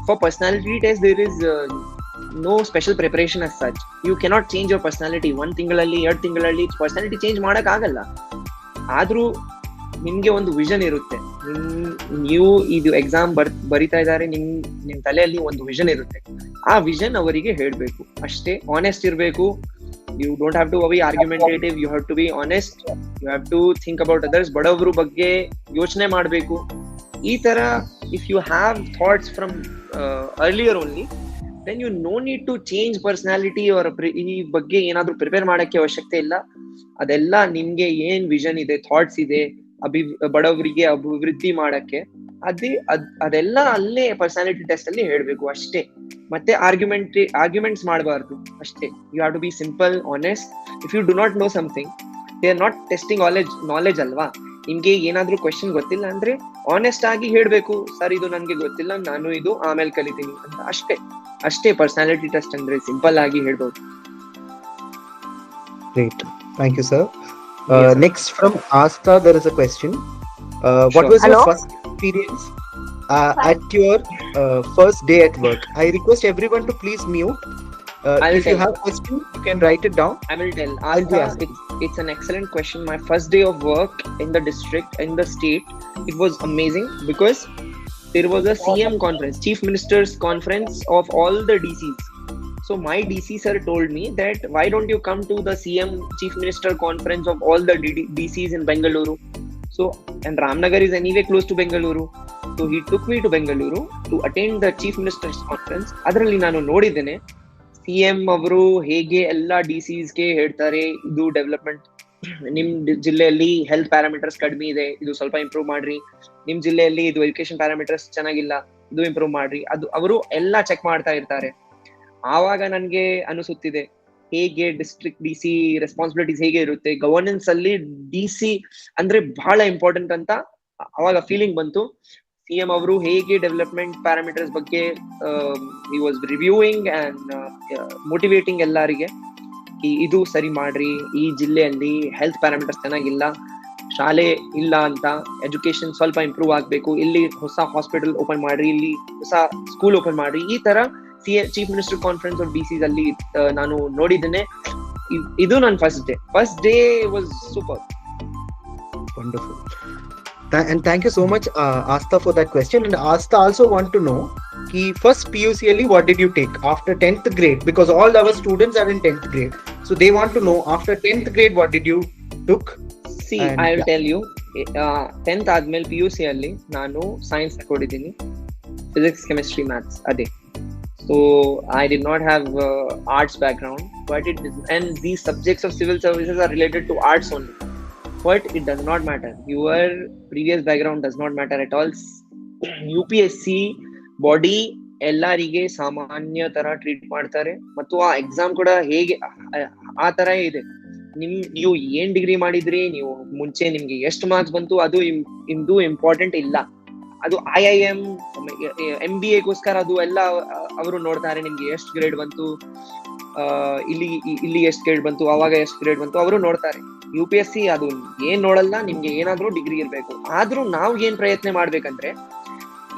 for personality test there is no special preparation as such. You cannot change your personality. 1 ತಿಂಗಳಲ್ಲಿ 2 ತಿಂಗಳಲ್ಲಿ personality change ಮಾಡಕ್ ಆಗಲ್ಲ. ಆದ್ರೂ ನಿಮ್ಗೆ ಒಂದು ವಿಷನ್ ಇರುತ್ತೆ. ನೀವು ಇದು ಎಕ್ಸಾಮ್ ಬರಿತಾ ಇದ್ದಾರೆ, ನಿಮ್ ತಲೆಯಲ್ಲಿ ಒಂದು ವಿಷನ್ ಇರುತ್ತೆ. ಆ ವಿಷನ್ ಅವರಿಗೆ ಹೇಳ್ಬೇಕು ಅಷ್ಟೇ. ಆನೆಸ್ಟ್ ಇರ್ಬೇಕು. You don't have to be argumentative. You have to be honest. You have to think about others. ಬಡವರು ಬಗ್ಗೆ ಯೋಚನೆ ಮಾಡಬೇಕು. ಈ ತರ if you have thoughts from earlier only, then you no need to change personality or ಈ ಬಗ್ಗೆ ಏನಾದ್ರೂ ಪ್ರಿಪೇರ್ ಮಾಡಕ್ಕೆ ಅವಶ್ಯಕತೆ ಇಲ್ಲ. ಅದೆಲ್ಲ ನಿಮ್ಗೆ ಏನ್ ವಿಷನ್ ಇದೆ, ಥಾಟ್ಸ್ ಇದೆ, ಬಡವರಿಗೆ ಅಭಿವೃದ್ಧಿ ಮಾಡಕ್ಕೆ, ಅದೆಲ್ಲ ಅಲ್ಲೇ ಪರ್ಸನಾಲಿಟಿ ಟೆಸ್ಟ್ ಅಲ್ಲಿ ಹೇಳ್ಬೇಕು ಅಷ್ಟೇ. ಮತ್ತೆ ಆರ್ಗ್ಯುಮೆಂಟ್ಸ್ ಮಾಡಬಾರ್ದು ಅಷ್ಟೇ. You have to be simple, honest. If you do not know something, they are not testing knowledge ಅಲ್ವಾ. ನಿಮ್ಗೆ ಏನಾದ್ರೂ ಕ್ವೆಶ್ಚನ್ ಗೊತ್ತಿಲ್ಲ ಅಂದ್ರೆ ಆನೆಸ್ಟ್ ಆಗಿ ಹೇಳ್ಬೇಕು, ಸರ್ ಇದು ನನ್ಗೆ ಗೊತ್ತಿಲ್ಲ, ನಾನು ಇದು ಆಮೇಲೆ ಕಲಿತೀನಿ ಅಂತ. ಅಷ್ಟೇ ಪರ್ಸನಾಲಿಟಿ ಟೆಸ್ಟ್ ಅಂದ್ರೆ, ಸಿಂಪಲ್ ಆಗಿ ಹೇಳ್ಬೋದು. Great, thank you sir. Yes, sir. Next from Asta, there is a question. What Sure. was your Hello? first experience at your first day at work? I request everyone to please mute. I'll If you tell. have question, you can write it down. I will tell. I'll be Asta, asking. it's an excellent question. My first day of work in the district, in the state, it was amazing because there was a CM conference, Chief Minister's conference of all the DCs. So my DC sir told me that why don't you come to the CM Chief Minister conference of all the DCs in Bengaluru? So, and Ramnagar is anyway close to Bengaluru. So he took me to Bengaluru to attend the Chief Minister's conference. ಅದರಲ್ಲಿ ನಾನು ನೋಡಿದ್ದೇನೆ CM ಅವರು ಹೇಗೆ ಎಲ್ಲ DCsಗೆ ಹೇಳ್ತಾರೆ, ಇದು ಡೆವಲಪ್ಮೆಂಟ್, ನಿಮ್ ಜಿಲ್ಲೆಯಲ್ಲಿ ಹೆಲ್ತ್ ಪ್ಯಾರಾಮೀಟರ್ಸ್ ಕಡಿಮೆ ಇದೆ, ಇದು ಸ್ವಲ್ಪ ಇಂಪ್ರೂವ್ ಮಾಡ್ರಿ, ನಿಮ್ ಜಿಲ್ಲೆಯಲ್ಲಿ ಇದು ಎಜುಕೇಶನ್ ಪ್ಯಾರಾಮೀಟರ್ಸ್ ಚೆನ್ನಾಗಿಲ್ಲ, ಇದು ಇಂಪ್ರೂವ್ ಮಾಡ್ರಿ, ಅದು ಅವರು ಎಲ್ಲ ಚೆಕ್ ಮಾಡ್ತಾ ಇರ್ತಾರೆ. ಆವಾಗ ನನ್ಗೆ ಅನಿಸುತ್ತಿದೆ ಹೇಗೆ ಡಿಸ್ಟ್ರಿಕ್ಟ್ DC ರೆಸ್ಪಾನ್ಸಿಬಿಲಿಟೀಸ್ ಹೇಗೆ ಇರುತ್ತೆ, ಗವರ್ನೆನ್ಸ್ ಅಲ್ಲಿ DC ಅಂದ್ರೆ ಬಹಳ ಇಂಪಾರ್ಟೆಂಟ್ ಅಂತ ಅವಾಗ ಫೀಲಿಂಗ್ ಬಂತು. CM ಅವರು ಹೇಗೆ ಡೆವಲಪ್ಮೆಂಟ್ ಪ್ಯಾರಾಮೀಟರ್ಸ್ ಬಗ್ಗೆ he was reviewing and motivating ಎಲ್ಲರಿಗೆ, ಇದು ಸರಿ ಮಾಡ್ರಿ, ಈ ಜಿಲ್ಲೆಯಲ್ಲಿ ಹೆಲ್ತ್ ಪ್ಯಾರಾಮೀಟರ್ಸ್ ಚೆನ್ನಾಗಿಲ್ಲ, ಶಾಲೆ ಇಲ್ಲ ಅಂತ, ಎಜುಕೇಶನ್ ಸ್ವಲ್ಪ ಇಂಪ್ರೂವ್ ಆಗ್ಬೇಕು, ಇಲ್ಲಿ ಹೊಸ ಹಾಸ್ಪಿಟಲ್ ಓಪನ್ ಮಾಡ್ರಿ, ಇಲ್ಲಿ ಹೊಸ ಸ್ಕೂಲ್ ಓಪನ್ ಮಾಡ್ರಿ, ಈ ತರ chief minister conference of DCs ಅಲ್ಲಿ ನಾನು ನೋಡಿದ್ದೇನೆ. ಇದು ನನ್ನ first day was super. Wonderful. And thank you so much, Asta, for that question. And Asta also want to know, ki first PUCLE, what did you take after 10th grade? Because all our students are in 10th grade. So they want to know, after 10th grade, what did you took? See, And I will tell you, 10th ಆದ್ಮೇಲೆ PUC ಅಲ್ಲಿ ನಾನು ಸೈನ್ಸ್ ತಗೊಂಡಿದ್ದೀನಿ, ಫಿಸಿಕ್ಸ್, ಕೆಮಿಸ್ಟ್ರಿ, ಮ್ಯಾಥ್ಸ್ ಅದೇ. So I did not have arts background, but and these subjects of civil services are related to arts only. But it does not matter. Your previous background does not matter at all. UPSC body ಎಲ್ಲರಿಗೆ ಸಾಮಾನ್ಯ ತರ ಟ್ರೀಟ್ ಮಾಡ್ತಾರೆ, ಮತ್ತು ಆ ಎಕ್ಸಾಮ್ ಕೂಡ ಹೇಗೆ ಆ ತರ ಇದೆ. ನೀವು ಏನ್ ಡಿಗ್ರಿ ಮಾಡಿದ್ರಿ, ನೀವು ಮುಂಚೆ ನಿಮ್ಗೆ ಎಷ್ಟು ಮಾರ್ಕ್ಸ್ ಬಂತು, ಅದು ಇಂದು ಇಂಪಾರ್ಟೆಂಟ್ ಇಲ್ಲ. ಅದು IIM MBA ಗೋಸ್ಕರ ಅದು ಎಲ್ಲ ಅವರು ನೋಡ್ತಾರೆ, ನಿಮ್ಗೆ ಎಷ್ಟು ಗ್ರೇಡ್ ಬಂತು, ಇಲ್ಲಿ ಎಷ್ಟು ಗ್ರೇಡ್ ಬಂತು, ಅವಾಗ ಎಷ್ಟು ಗ್ರೇಡ್ ಬಂತು, ಅವರು ನೋಡ್ತಾರೆ. UPSC ಅದು ಏನ್ ನೋಡಲ್ಲ, ನಿಮ್ಗೆ ಏನಾದ್ರೂ ಡಿಗ್ರಿ ಇರ್ಬೇಕು. ಆದ್ರೂ ನಾವು ಏನ್ ಪ್ರಯತ್ನ ಮಾಡ್ಬೇಕಂದ್ರೆ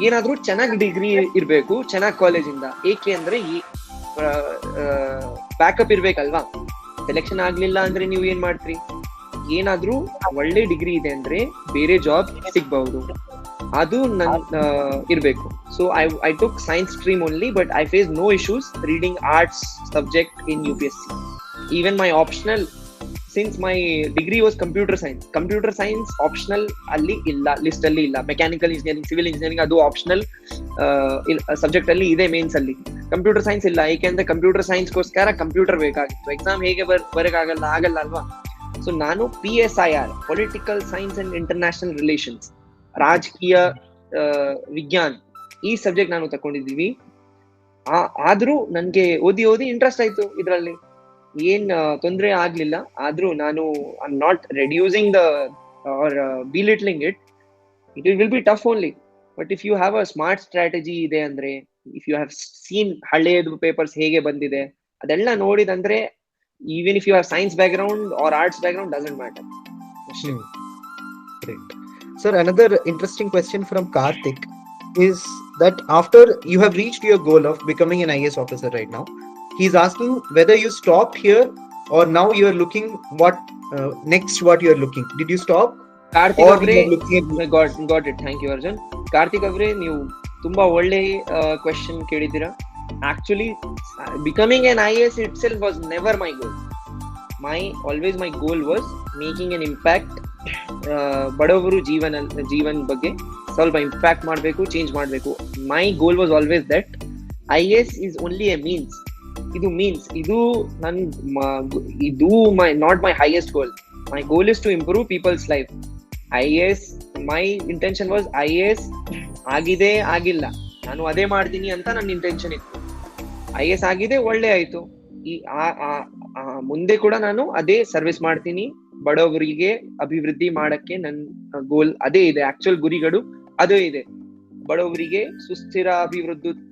ಏನಾದ್ರೂ ಚೆನ್ನಾಗಿ ಡಿಗ್ರಿ ಇರ್ಬೇಕು, ಚೆನ್ನಾಗಿ ಕಾಲೇಜಿಂದ. ಏಕೆ ಅಂದ್ರೆ ಈ ಬ್ಯಾಕಪ್ ಇರ್ಬೇಕಲ್ವಾ. ಸೆಲೆಕ್ಷನ್ ಆಗ್ಲಿಲ್ಲ ಅಂದ್ರೆ ನೀವು ಏನ್ ಮಾಡ್ತೀರಿ, ಏನಾದ್ರೂ ಒಳ್ಳೆ ಡಿಗ್ರಿ ಇದೆ ಅಂದ್ರೆ ಬೇರೆ ಜಾಬ್ ಸಿಗ್ಬಹುದು, ಅದು ಇರ್ಬೇಕು. So I took science stream only, but I face no issues reading arts subject in UPSC. Even my optional, since my degree was computer science optional ಅಲ್ಲಿ ಇಲ್ಲ, ಲಿಸ್ಟ್ ಅಲ್ಲಿ ಇಲ್ಲ. ಮೆಕ್ಯಾನಿಕಲ್ ಇಂಜಿನಿಯರಿಂಗ್, ಸಿವಿಲ್ ಇಂಜಿನಿಯರಿಂಗ್ ಅದು ಆಪ್ಷನಲ್ ಸಬ್ಜೆಕ್ಟ್ ಅಲ್ಲಿ ಇದೆ, ಮೇನ್ಸ್ ಅಲ್ಲಿ. ಕಂಪ್ಯೂಟರ್ ಸೈನ್ಸ್ ಇಲ್ಲ, ಏಕೆಂದ್ರೆ ಕಂಪ್ಯೂಟರ್ ಸೈನ್ಸ್ಗೋಸ್ಕರ ಕಂಪ್ಯೂಟರ್ ಬೇಕಾಗಿತ್ತು, ಎಕ್ಸಾಮ್ ಹೇಗೆ ಬರಕಾಗಲ್ಲ ಅಲ್ವಾ. ಸೊ ನಾನು PSIR, political science and international relations, ರಾಜಕೀಯ ವಿಜ್ಞಾನ್, ಈ ಸಬ್ಜೆಕ್ಟ್ ನಾನು ತಕೊಂಡಿದ್ದೀವಿ. ಆದ್ರೂ ನನ್ಗೆ ಓದಿ ಇಂಟ್ರೆಸ್ಟ್ ಆಯ್ತು ಇದ್ರಲ್ಲಿ, ಏನ್ ತೊಂದರೆ ಆಗ್ಲಿಲ್ಲ. ಆದ್ರೂ ನಾನು I am not reducing or belittling it will be tough only. But if you have a smart strategy ಇದೆ ಅಂದ್ರೆ, ಇಫ್ ಯು ಹ್ಯಾವ್ ಸೀನ್ ಹಳೆಯದು ಪೇಪರ್ಸ್ ಹೇಗೆ ಬಂದಿದೆ ಅದೆಲ್ಲ ನೋಡಿದಂದ್ರೆ, even if you have science background or arts background, doesn't matter. Great. Sir, another interesting question from Karthik is that after you have reached your goal of becoming an IAS officer right now, he's asking whether you stopped here or now you are looking what next, what you are looking. Did you stop? Karthik avre, got it. Thank you, Arjun. Karthik avre, ನೀವು ತುಂಬಾ ಒಳ್ಳೆ ಕ್ವೆಶ್ಚನ್ ಕೇಳಿದ್ದೀರಾ. Actually, becoming an IAS itself was never my goal. My goal was making an impact. ಬಡವರು ಜೀವನ್ ಬಗ್ಗೆ ಸ್ವಲ್ಪ ಇಂಪ್ಯಾಕ್ಟ್ ಮಾಡಬೇಕು, ಚೇಂಜ್ ಮಾಡಬೇಕು. My goal was always that IAS is only a means. ಇದು not my highest goal. My goal is to improve people's life. IAS, my intention was IAS ಆಗಿದೆ ಆಗಿಲ್ಲ ನಾನು ಅದೇ ಮಾಡ್ತೀನಿ ಅಂತ ನನ್ನ ಇಂಟೆನ್ಷನ್ ಇತ್ತು. IAS ಆಗಿದೆ, ಒಳ್ಳೆ ಆಯ್ತು. ಮುಂದೆ ಕೂಡ ನಾನು ಅದೇ ಸರ್ವಿಸ್ ಮಾಡ್ತೀನಿ, ಬಡವರಿಗೆ ಅಭಿವೃದ್ಧಿ ಮಾಡಕ್ಕೆ ನನ್ನ ಗೋಲ್ ಅದೇ ಇದೆ. ಆಕ್ಚುಯಲ್ ಗುರಿಗಳು ಅದೇ ಇದೆ, ಬಡವರಿಗೆ ಸುಸ್ಥಿರ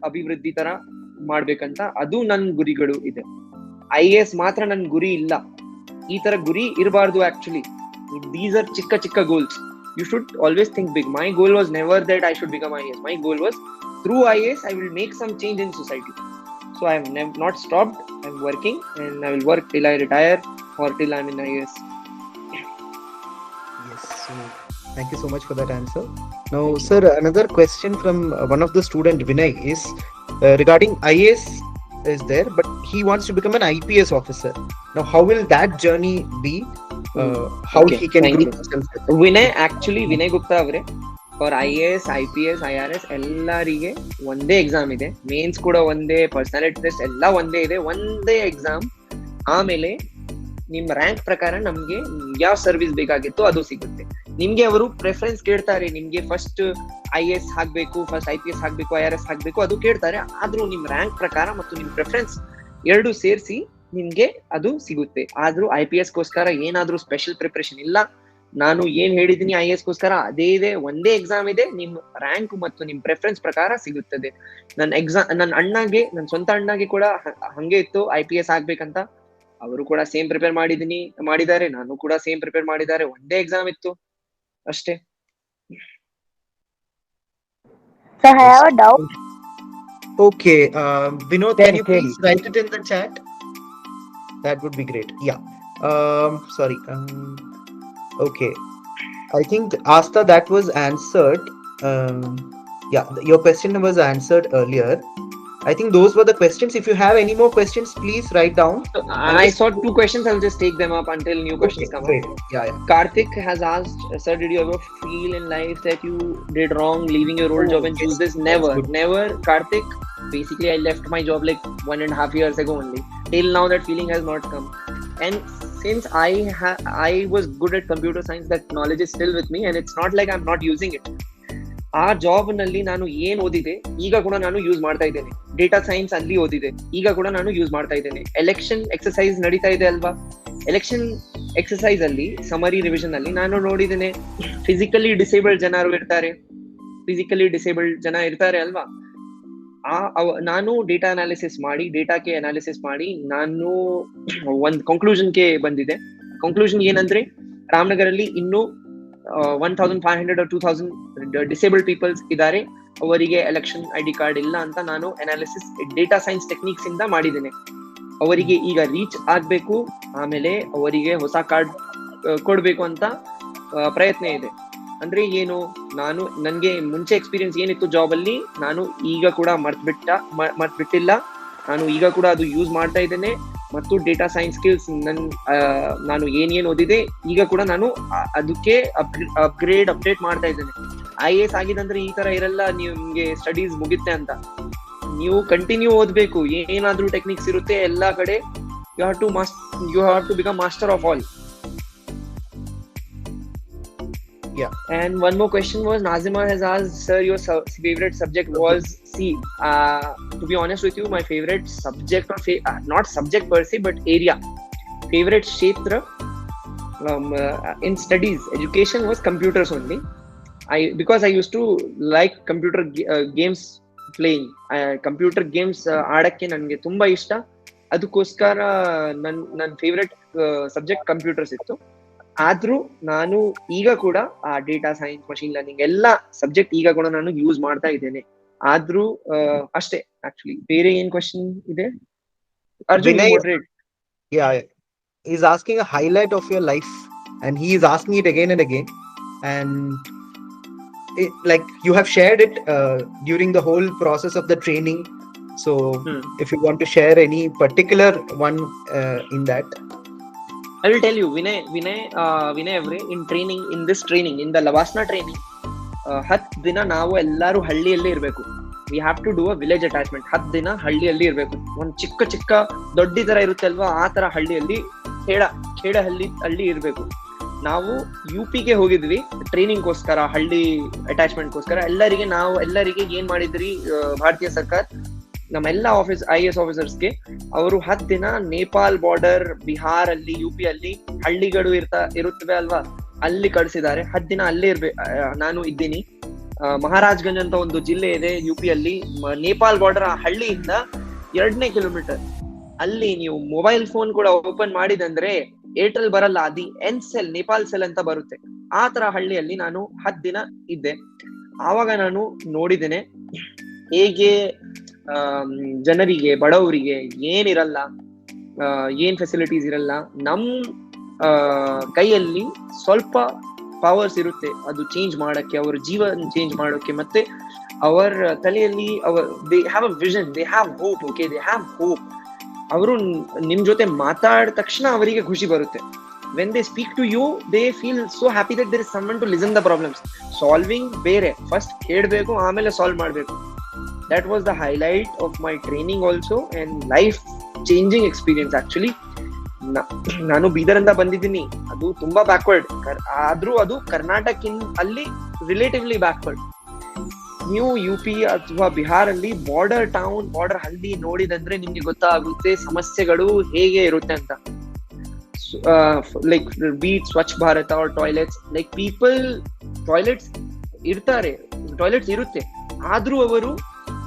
ಅಭಿವೃದ್ಧಿ ತರ ಮಾಡ್ಬೇಕಂತ, ಅದು ನನ್ನ ಗುರಿಗಳು ಇದೆ. IAS ಮಾತ್ರ ನನ್ನ ಗುರಿ ಇಲ್ಲ, ಈ ತರ ಗುರಿ ಇರಬಾರ್ದು. Actually These are chikka goals. You should always think big. My goal was never that I should become IAS. My goal was through IAS I will make some change in society. So I have not stopped. I'm working and I will work till I retire or till I'm in IAS. Yes. So thank you so much for that answer. Now, sir, another question from one of the student Vinay is regarding IAS is there, but he wants to become an IPS officer. Now, how will that journey be? How he can thank grow you. himself? Vinay Gupta avre for IAS, IPS, IRS ಎಲ್ಲರಿಗೆ ಒಂದೇ ಎಕ್ಸಾಮ್ ಇದೆ. ಮೇನ್ಸ್ ಕೂಡ ಒಂದೇ, ಪರ್ಸನಾಲಿಟಿ ಟೆಸ್ಟ್ ಎಲ್ಲ ಒಂದೇ ಇದೆ, ಒಂದೇ ಎಕ್ಸಾಮ್. ಆಮೇಲೆ ನಿಮ್ ರ್ಯಾಂಕ್ ಪ್ರಕಾರ ನಮ್ಗೆ ಯಾವ ಸರ್ವಿಸ್ ಬೇಕಾಗಿತ್ತು ಅದು ಸಿಗುತ್ತೆ. ನಿಮ್ಗೆ ಅವರು ಪ್ರೆಫರೆನ್ಸ್ ಕೇಳ್ತಾರೆ, ನಿಮ್ಗೆ ಫಸ್ಟ್ IAS ಹಾಕ್ಬೇಕು, ಫಸ್ಟ್ IPS ಹಾಕ್ಬೇಕು, IRS ಹಾಕ್ಬೇಕು, ಅದು ಕೇಳ್ತಾರೆ. ಆದ್ರೂ ನಿಮ್ ರ್ಯಾಂಕ್ ಪ್ರಕಾರ ಮತ್ತು ನಿಮ್ ಪ್ರೆಫರೆನ್ಸ್ ಎರಡು ಸೇರಿಸಿ ನಿಮ್ಗೆ ಅದು ಸಿಗುತ್ತೆ. ಆದ್ರೂ IPS ಗೋಸ್ಕರ ಏನಾದ್ರೂ ಸ್ಪೆಷಲ್ ಪ್ರಿಪರೇಷನ್ ಇಲ್ಲ. ನಾನು ಏನ್ ಹೇಳಿದೀನಿ IAS ಗೋಸ್ಕರ ಅದೇ ಇದೆ, ಒಂದೇ ಎಕ್ಸಾಮ್ ಇದೆ, ನಿಮ್ ರ್ಯಾಂಕ್ ಮತ್ತು ನಿಮ್ ಪ್ರೆಫರೆನ್ಸ್ ಪ್ರಕಾರ ಸಿಗುತ್ತದೆ. ನನ್ನ ಸ್ವಂತ ಅಣ್ಣಗೆ ಕೂಡ ಹಂಗೆ ಇತ್ತು IPS ಆಗ್ಬೇಕಂತ. ಅವರು ಕೂಡ ಸೇಮ್ ಪ್ರಿಪೇರ್ ಮಾಡಿದ್ದಾರೆ, ನಾನು ಕೂಡ ಸೇಮ್ ಪ್ರಿಪೇರ್ ಮಾಡಿದ್ದಾರೆ. ಒಂದೇ ಎಕ್ಸಾಮ್ ಇತ್ತು ಅಷ್ಟೇ. So I have a doubt. Okay, Vinod, can you please write it in the chat? That would be great. Yeah. Sorry. Okay. I think Asta, that was answered. Yeah, your question was answered earlier. I think those were the questions. If you have any more questions, please write down. So, I saw 2 questions. I'll just take them up until new questions come great. up. Yeah. Karthik has asked, sir, did you ever feel in life that you did wrong leaving your old job and choose this? Never, Karthik. Basically, I left my job like 1.5 years ago only. Till now, that feeling has not come. And since I was good at computer science, that knowledge is still with me, and it's not like I'm not using it. ಆ ಜಾಬ್ ನಲ್ಲಿ ನಾನು ಏನ್ ಓದಿದೆ ಈಗ ಕೂಡ ನಾನು ಯೂಸ್ ಮಾಡ್ತಾ ಇದ್ದೇನೆ. ಡೇಟಾ ಸೈನ್ಸ್ ಅಲ್ಲಿ ಓದಿದೆ, ಈಗ ಕೂಡ ನಾನು ಯೂಸ್ ಮಾಡ್ತಾ ಇದ್ದೇನೆ. ಎಲೆಕ್ಷನ್ ಎಕ್ಸರ್ಸೈಸ್ ನಡೀತಾ ಇದೆ ಅಲ್ವಾ, ಎಲೆಕ್ಷನ್ ಎಕ್ಸರ್ಸೈಸ್ ಅಲ್ಲಿ ಸಮರಿ ರಿವಿಷನ್ ಅಲ್ಲಿ ನಾನು ನೋಡಿದ್ದೇನೆ, ಫಿಸಿಕಲಿ ಡಿಸೇಬಲ್ಡ್ ಜನ ಇರ್ತಾರೆ ಅಲ್ವಾ. ನಾನು ಡೇಟಾಕ್ಕೆ ಅನಾಲಿಸಿಸ್ ಮಾಡಿ ನಾನು ಒಂದ್ ಕನ್ಕ್ಲೂಷನ್ಗೆ ಬಂದಿದೆ. ಕನ್ಕ್ಲೂಷನ್ ಏನಂದ್ರೆ, ರಾಮನಗರಲ್ಲಿ ಇನ್ನೂ 1500 or 2000 ಡಿಸೇಬಲ್ಡ್ ಪೀಪಲ್ಸ್ ಇದ್ದಾರೆ, ಅವರಿಗೆ ಎಲೆಕ್ಷನ್ ID ಕಾರ್ಡ್ ಇಲ್ಲ ಅಂತ ನಾನು ಅನಾಲಿಸಿಸ್ ಡೇಟಾ ಸೈನ್ಸ್ ಟೆಕ್ನಿಕ್ಸ್ ಇಂದ ಮಾಡಿದ್ದೇನೆ. ಅವರಿಗೆ ಈಗ ರೀಚ್ ಆಗ್ಬೇಕು, ಆಮೇಲೆ ಅವರಿಗೆ ಹೊಸ ಕಾರ್ಡ್ ಕೊಡ್ಬೇಕು ಅಂತ ಪ್ರಯತ್ನ ಇದೆ. ಅಂದ್ರೆ ಏನು, ನನ್ಗೆ ಮುಂಚೆ ಎಕ್ಸ್ಪೀರಿಯನ್ಸ್ ಏನಿತ್ತು ಜಾಬ್ ಅಲ್ಲಿ, ನಾನು ಈಗ ಕೂಡ ಮರ್ತ್ಬಿಟ್ಟಿಲ್ಲ. ನಾನು ಈಗ ಕೂಡ ಅದು ಯೂಸ್ ಮಾಡ್ತಾ ಇದ್ದೇನೆ. ಮತ್ತು ಡೇಟಾ ಸೈನ್ಸ್ ಸ್ಕಿಲ್ಸ್ ನಾನು ಏನ್ ಓದಿದೆ ಈಗ ಕೂಡ ನಾನು ಅದಕ್ಕೆ ಅಪ್ಡೇಟ್ ಮಾಡ್ತಾ ಇದ್ದೇನೆ. IAS ಆಗಿದಂದ್ರೆ ಈ ತರ ಇರಲ್ಲ, ನಿಮ್ಗೆ ಸ್ಟಡೀಸ್ ಮುಗಿತ್ತೆ ಅಂತ. ನೀವು ಕಂಟಿನ್ಯೂ ಓದ್ಬೇಕು, ಏನಾದ್ರೂ ಟೆಕ್ನಿಕ್ಸ್ ಇರುತ್ತೆ ಎಲ್ಲಾ ಕಡೆ. You have to become master of all. Yeah. And one more question was, Nazima has asked, sir, your favorite subject was to be honest with you, my favorite subject, or not subject per se, but area, favorite kshetra in studies, education was computers only. Because I used to like computer games playing. Computer games ಆಡಕ್ಕೆ ನನಗೆ ತುಂಬಾ ಇಷ್ಟ. ಅದಕ್ಕೋಸ್ಕರ ನನ್ನ ಫೇವ್ರೆಟ್ ಸಬ್ಜೆಕ್ಟ್ ಕಂಪ್ಯೂಟರ್ಸ್ ಇತ್ತು. ಆದ್ರೂ ನಾನು ಈಗ ಕೂಡ ಆ ಡೇಟಾ ಸೈನ್ಸ್, ಮಷಿನ್ ಲರ್ನಿಂಗ್ ಎಲ್ಲ ಸಬ್ಜೆಕ್ಟ್ ಈಗ ಕೂಡ ನಾನು ಯೂಸ್ ಮಾಡ್ತಾ ಇದ್ದೇನೆ. ಆದ್ರೂ ಅಷ್ಟೇ. ಆಕ್ಚುಲಿ ಬೇರೆ ಏನ್ ಕ್ವಶನ್ ಇದೆ? Arjun, moderate. Yeah, he's asking a highlight of your life, and he is asking it again and again. And like you have shared it during the whole process of the training. So if you want to share any particular one in that. I will tell you, Vinay avre, in this training, in the Lavasna training, 10 ದಿನ ನಾವು ಎಲ್ಲರೂ ಹಳ್ಳಿಯಲ್ಲೇ ಇರ್ಬೇಕು. We have to do a village attachment. 10 ದಿನ ಹಳ್ಳಿಯಲ್ಲಿ ಇರ್ಬೇಕು. ಒಂದ್ ಚಿಕ್ಕ ದೊಡ್ಡಿ ತರ ಇರುತ್ತೆ ಅಲ್ವಾ, ಆ ತರ ಹಳ್ಳಿಯಲ್ಲಿ ಹಳ್ಳಿ ಇರ್ಬೇಕು. ನಾವು UPಗೆ ಹೋಗಿದ್ವಿ ಟ್ರೈನಿಂಗ್ ಗೋಸ್ಕರ, ಹಳ್ಳಿ ಅಟ್ಯಾಚ್ಮೆಂಟ್ ಗೋಸ್ಕರ. ಎಲ್ಲರಿಗೆ ಏನ್ ಮಾಡಿದ್ರಿ ಭಾರತೀಯ ಸರ್ಕಾರ, ನಮ್ಮೆಲ್ಲ IAS ಆಫೀಸರ್ಸ್ಗೆ ಅವರು 10 ದಿನ ನೇಪಾಲ್ ಬಾರ್ಡರ್, ಬಿಹಾರ್ ಅಲ್ಲಿ, UP ಅಲ್ಲಿ ಹಳ್ಳಿಗಳು ಇರುತ್ತವೆ ಅಲ್ವಾ, ಅಲ್ಲಿ ಕಳಿಸಿದ್ದಾರೆ. 10 ದಿನ ಅಲ್ಲೇ ನಾನು ಇದ್ದೀನಿ. ಮಹಾರಾಜ್ಗಂಜ್ ಅಂತ ಒಂದು ಜಿಲ್ಲೆ ಇದೆ UP ಅಲ್ಲಿ, ನೇಪಾಲ್ ಬಾರ್ಡರ್. ಆ ಹಳ್ಳಿಯಿಂದ 2ನೇ ಕಿಲೋಮೀಟರ್ ಅಲ್ಲಿ ನೀವು ಮೊಬೈಲ್ ಫೋನ್ ಕೂಡ ಓಪನ್ ಮಾಡಿದಂದ್ರೆ ಏರ್ಟೆಲ್ ಬರಲ್ಲ, ಅದು ಎನ್ ಸೆಲ್, ನೇಪಾಲ್ ಸೆಲ್ ಅಂತ ಬರುತ್ತೆ. ಆ ತರ ಹಳ್ಳಿಯಲ್ಲಿ ನಾನು 10 ದಿನ ಇದ್ದೆ. ಆವಾಗ ನಾನು ನೋಡಿದ್ದೇನೆ ಹೇಗೆ ಜನರಿಗೆ, ಬಡವರಿಗೆ ಏನಿರಲ್ಲ, ಏನ್ ಫೆಸಿಲಿಟೀಸ್ ಇರಲ್ಲ. ನಮ್ ಕೈಯಲ್ಲಿ ಸ್ವಲ್ಪ ಪವರ್ಸ್ ಇರುತ್ತೆ ಅದು ಚೇಂಜ್ ಮಾಡಕ್ಕೆ, ಅವ್ರ ಜೀವನ ಚೇಂಜ್ ಮಾಡೋಕೆ. ಮತ್ತೆ ಅವರ ತಲೆಯಲ್ಲಿ they have a vision, they have hope. Okay, they have hope. ಅವರು ನಿಮ್ ಜೊತೆ ಮಾತಾಡಿದ ತಕ್ಷಣ ಅವರಿಗೆ ಖುಷಿ ಬರುತ್ತೆ. when they speak to you, they feel so happy that there is someone to listen the problems. Solving ಬೇರೆ, ಫಸ್ಟ್ ಕೇಳಬೇಕು ಆಮೇಲೆ ಸಾಲ್ವ್ ಮಾಡಬೇಕು. that was the highlight of my training also and life changing experience actually. ನಾನು ಬೀದರಿಂದ ಬಂದಿದ್ದೀನಿ, ಅದು ತುಂಬಾ ಬ್ಯಾಕ್ವರ್ಡ್, ಆದ್ರೂ ಅದು ಕರ್ನಾಟಕ ಅಲ್ಲಿ ರಿಲೇಟಿವ್ಲಿ ಬ್ಯಾಕ್ವರ್ಡ್. ನೀವು UP ಅಥವಾ ಬಿಹಾರ್ ಅಲ್ಲಿ ಬಾರ್ಡರ್ ಟೌನ್, ಬಾರ್ಡರ್ ಹಳ್ಳಿ ನೋಡಿದಂದ್ರೆ ನಿಮ್ಗೆ ಗೊತ್ತಾಗುತ್ತೆ ಸಮಸ್ಯೆಗಳು ಹೇಗೆ ಇರುತ್ತೆ ಅಂತ. Like beet Swachh Bharat or toilets, like people toilets ಇರುತ್ತೆ, ಆದ್ರೂ ಅವರು